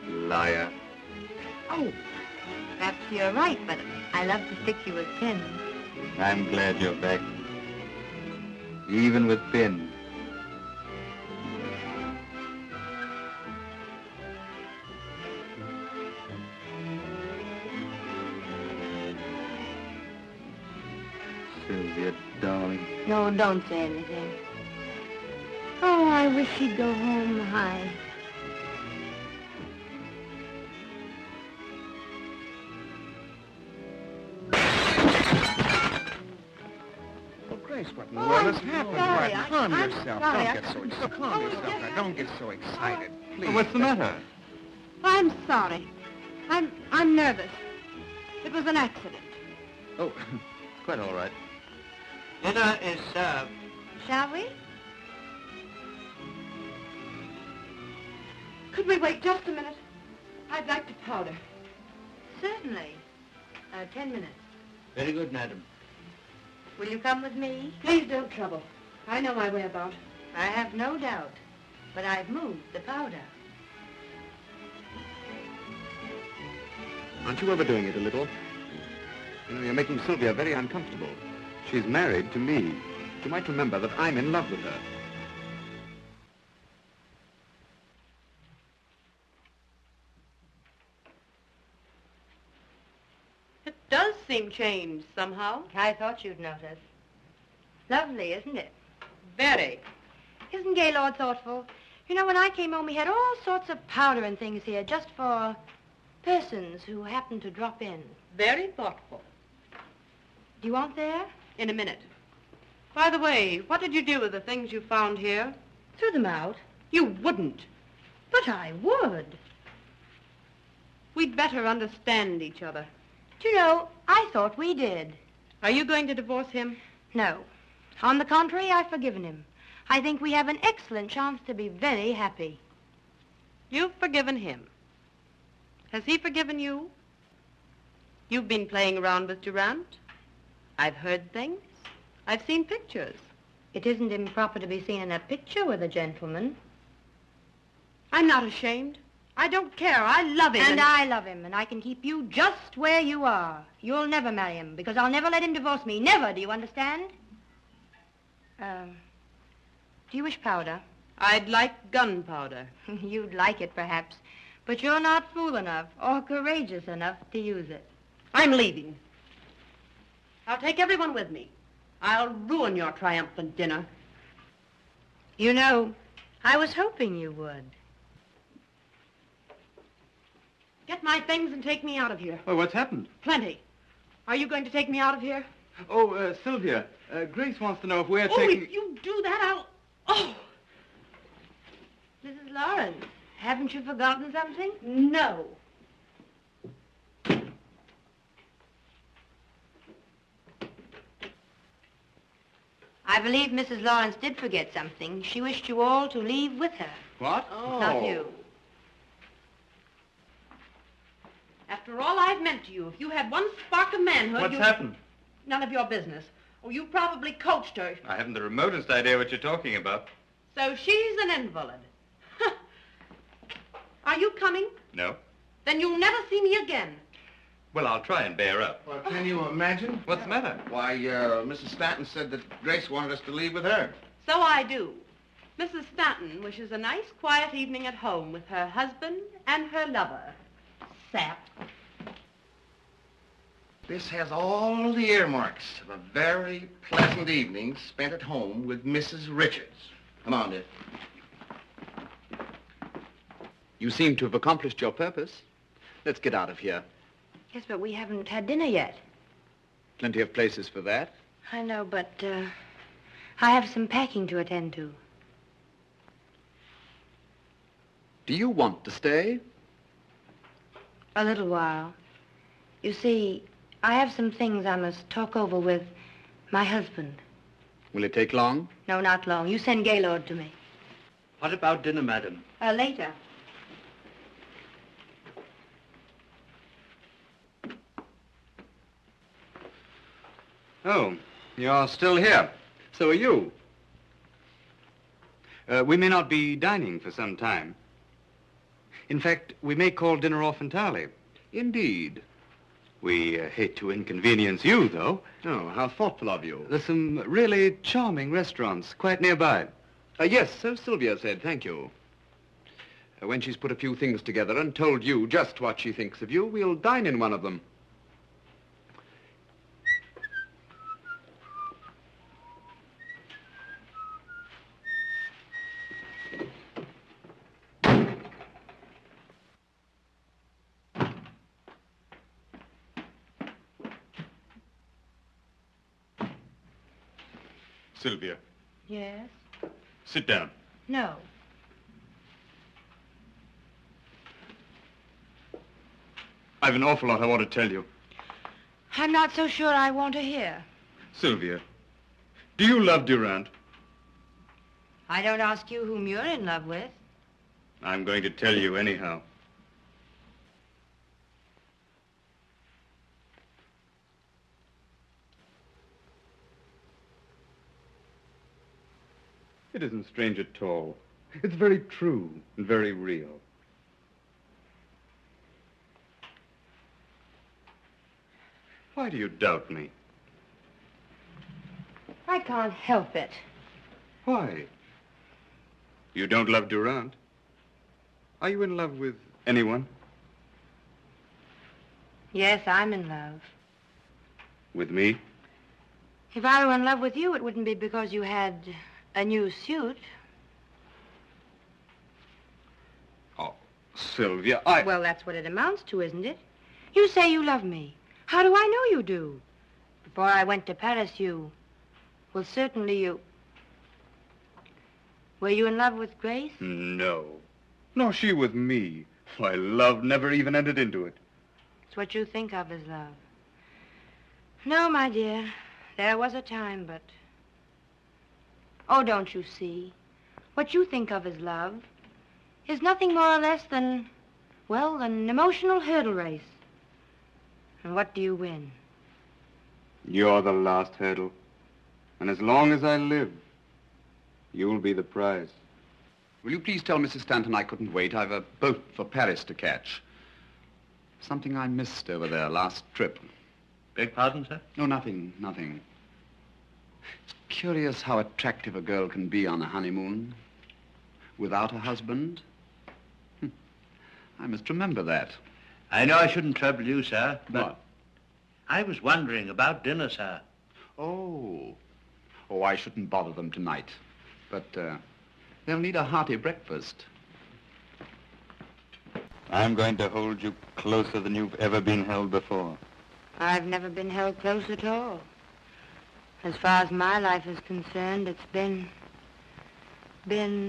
Liar. Oh, perhaps you're right, but I love to stick you with pins. I'm glad you're back. Even with pins. Sylvia, darling. No, don't say anything. Oh, I wish she'd go home high. happened? sorry. Calm I'm yourself. sorry. Don't get so excited. Calm yourself. Now, don't get so excited, please. What's the matter? I'm sorry. I'm nervous. It was an accident. Oh, quite all right. Dinner is served. Shall we? Could we wait just a minute? I'd like to powder. Certainly. 10 minutes. Very good, madam. Will you come with me? Please don't trouble. I know my way about. I have no doubt. But I've moved the powder. Aren't you overdoing it a little? You know, you're making Sylvia very uncomfortable. She's married to me. You might remember that I'm in love with her. It does seem changed somehow. I thought you'd notice. Lovely, isn't it? Very. Isn't Gaylord thoughtful? You know, when I came home, he had all sorts of powder and things here just for persons who happened to drop in. Very thoughtful. Do you want there? In a minute. By the way, what did you do with the things you found here? Threw them out. You wouldn't. But I would. We'd better understand each other. Do you know, I thought we did. Are you going to divorce him? No. On the contrary, I've forgiven him. I think we have an excellent chance to be very happy. You've forgiven him. Has he forgiven you? You've been playing around with Durant. I've heard things. I've seen pictures. It isn't improper to be seen in a picture with a gentleman. I'm not ashamed. I don't care. I love him. And I love him, and I can keep you just where you are. You'll never marry him, because I'll never let him divorce me. Never, do you understand? Do you wish powder? I'd like gunpowder. You'd like it, perhaps, but you're not fool enough or courageous enough to use it. I'm leaving. I'll take everyone with me. I'll ruin your triumphant dinner. You know, I was hoping you would. Get my things and take me out of here. Oh, what's happened? Plenty. Are you going to take me out of here? Oh, Sylvia, Grace wants to know if we're Oh, taking... if you do that, I'll... Oh! Mrs. Lawrence, haven't you forgotten something? No. I believe Mrs. Lawrence did forget something. She wished you all to leave with her. What? Oh. Not you. After all I've meant to you, if you had one spark of manhood, What's happened? None of your business. Oh, you probably coached her. I haven't the remotest idea what you're talking about. So she's an invalid. Are you coming? No. Then you'll never see me again. Well, I'll try and bear up. Well, can you imagine? What's the matter? Why, Mrs. Stanton said that Grace wanted us to leave with her. So I do. Mrs. Stanton wishes a nice, quiet evening at home with her husband and her lover. Sap. This has all the earmarks of a very pleasant evening spent at home with Mrs. Richards. Come on, dear. You seem to have accomplished your purpose. Let's get out of here. Yes, but we haven't had dinner yet. Plenty of places for that. I know, but I have some packing to attend to. Do you want to stay? A little while. You see, I have some things I must talk over with my husband. Will it take long? No, not long. You send Gaylord to me. What about dinner, madam? Later. Oh, you're still here. So are you. We may not be dining for some time. In fact, we may call dinner off entirely. Indeed. We hate to inconvenience you, though. Oh, how thoughtful of you. There's some really charming restaurants quite nearby. Yes, so Sylvia said, thank you. When she's put a few things together and told you just what she thinks of you, we'll dine in one of them. Sylvia, Yes? Sit down. No. I've an awful lot I want to tell you. I'm not so sure I want to hear. Sylvia, do you love Durant? I don't ask you whom you're in love with. I'm going to tell you anyhow. It isn't strange at all. It's very true and very real. Why do you doubt me? I can't help it. Why? You don't love Durant? Are you in love with anyone? Yes, I'm in love. With me? If I were in love with you, it wouldn't be because you had a new suit. Oh, Sylvia, Well, that's what it amounts to, isn't it? You say you love me. How do I know you do? Before I went to Paris, well, certainly you... Were you in love with Grace? No. No, she with me. Why, love never even entered into it. It's what you think of as love. No, my dear. There was a time, but... Oh, don't you see? What you think of as love is nothing more or less than, well, an emotional hurdle race. And what do you win? You're the last hurdle. And as long as I live, you'll be the prize. Will you please tell Mrs. Stanton I couldn't wait? I've a boat for Paris to catch. Something I missed over there last trip. Beg pardon, sir? No, nothing. It's curious how attractive a girl can be on a honeymoon without a husband. I must remember that. I know I shouldn't trouble you, sir, but... What? I was wondering about dinner, sir. Oh, I shouldn't bother them tonight. But they'll need a hearty breakfast. I'm going to hold you closer than you've ever been held before. I've never been held close at all. As far as my life is concerned, it's been...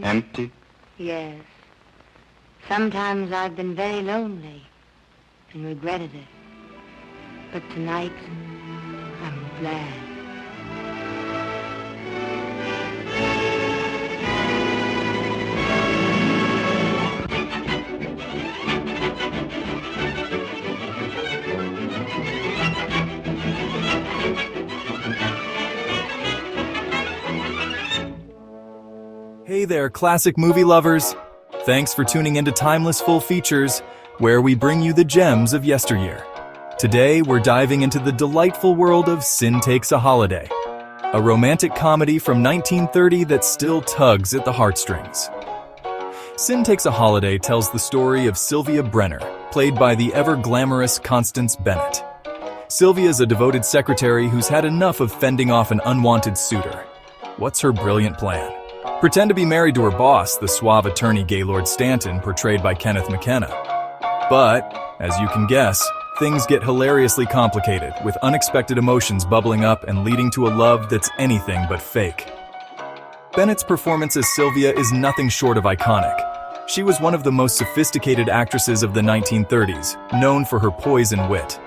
Empty? Yes. Sometimes I've been very lonely and regretted it. But tonight, I'm glad. Hey there, classic movie lovers. Thanks for tuning into Timeless Full Features, where we bring you the gems of yesteryear. Today, we're diving into the delightful world of Sin Takes a Holiday, a romantic comedy from 1930 that still tugs at the heartstrings. Sin Takes a Holiday tells the story of Sylvia Brenner, played by the ever-glamorous Constance Bennett. Sylvia is a devoted secretary who's had enough of fending off an unwanted suitor. What's her brilliant plan? Pretend to be married to her boss, the suave attorney Gaylord Stanton, portrayed by Kenneth MacKenna. But, as you can guess, things get hilariously complicated, with unexpected emotions bubbling up and leading to a love that's anything but fake. Bennett's performance as Sylvia is nothing short of iconic. She was one of the most sophisticated actresses of the 1930s, known for her poise and wit.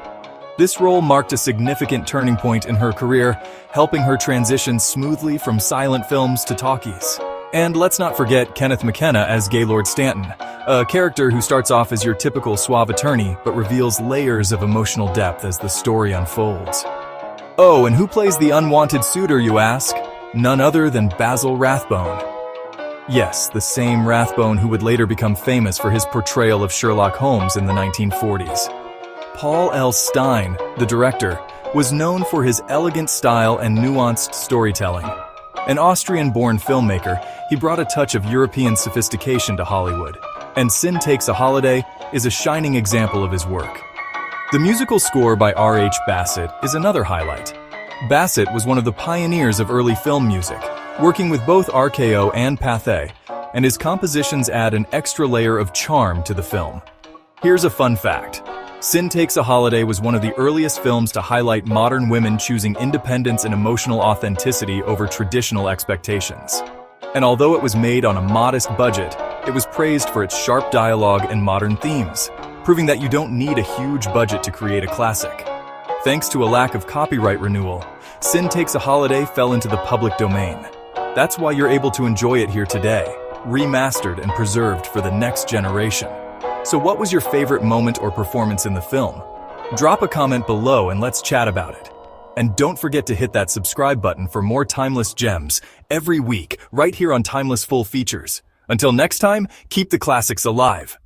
This role marked a significant turning point in her career, helping her transition smoothly from silent films to talkies. And let's not forget Kenneth MacKenna as Gaylord Stanton, a character who starts off as your typical suave attorney but reveals layers of emotional depth as the story unfolds. Oh, and who plays the unwanted suitor, you ask? None other than Basil Rathbone. Yes, the same Rathbone who would later become famous for his portrayal of Sherlock Holmes in the 1940s. Paul L. Stein, the director, was known for his elegant style and nuanced storytelling. An Austrian-born filmmaker, he brought a touch of European sophistication to Hollywood, and Sin Takes a Holiday is a shining example of his work. The musical score by R.H. Bassett is another highlight. Bassett was one of the pioneers of early film music, working with both RKO and Pathé, and his compositions add an extra layer of charm to the film. Here's a fun fact. Sin Takes a Holiday was one of the earliest films to highlight modern women choosing independence and emotional authenticity over traditional expectations. And although it was made on a modest budget, it was praised for its sharp dialogue and modern themes, proving that you don't need a huge budget to create a classic. Thanks to a lack of copyright renewal, Sin Takes a Holiday fell into the public domain. That's why you're able to enjoy it here today, remastered and preserved for the next generation. So what was your favorite moment or performance in the film? Drop a comment below and let's chat about it. And don't forget to hit that subscribe button for more timeless gems every week right here on Timeless Full Features. Until next time, keep the classics alive.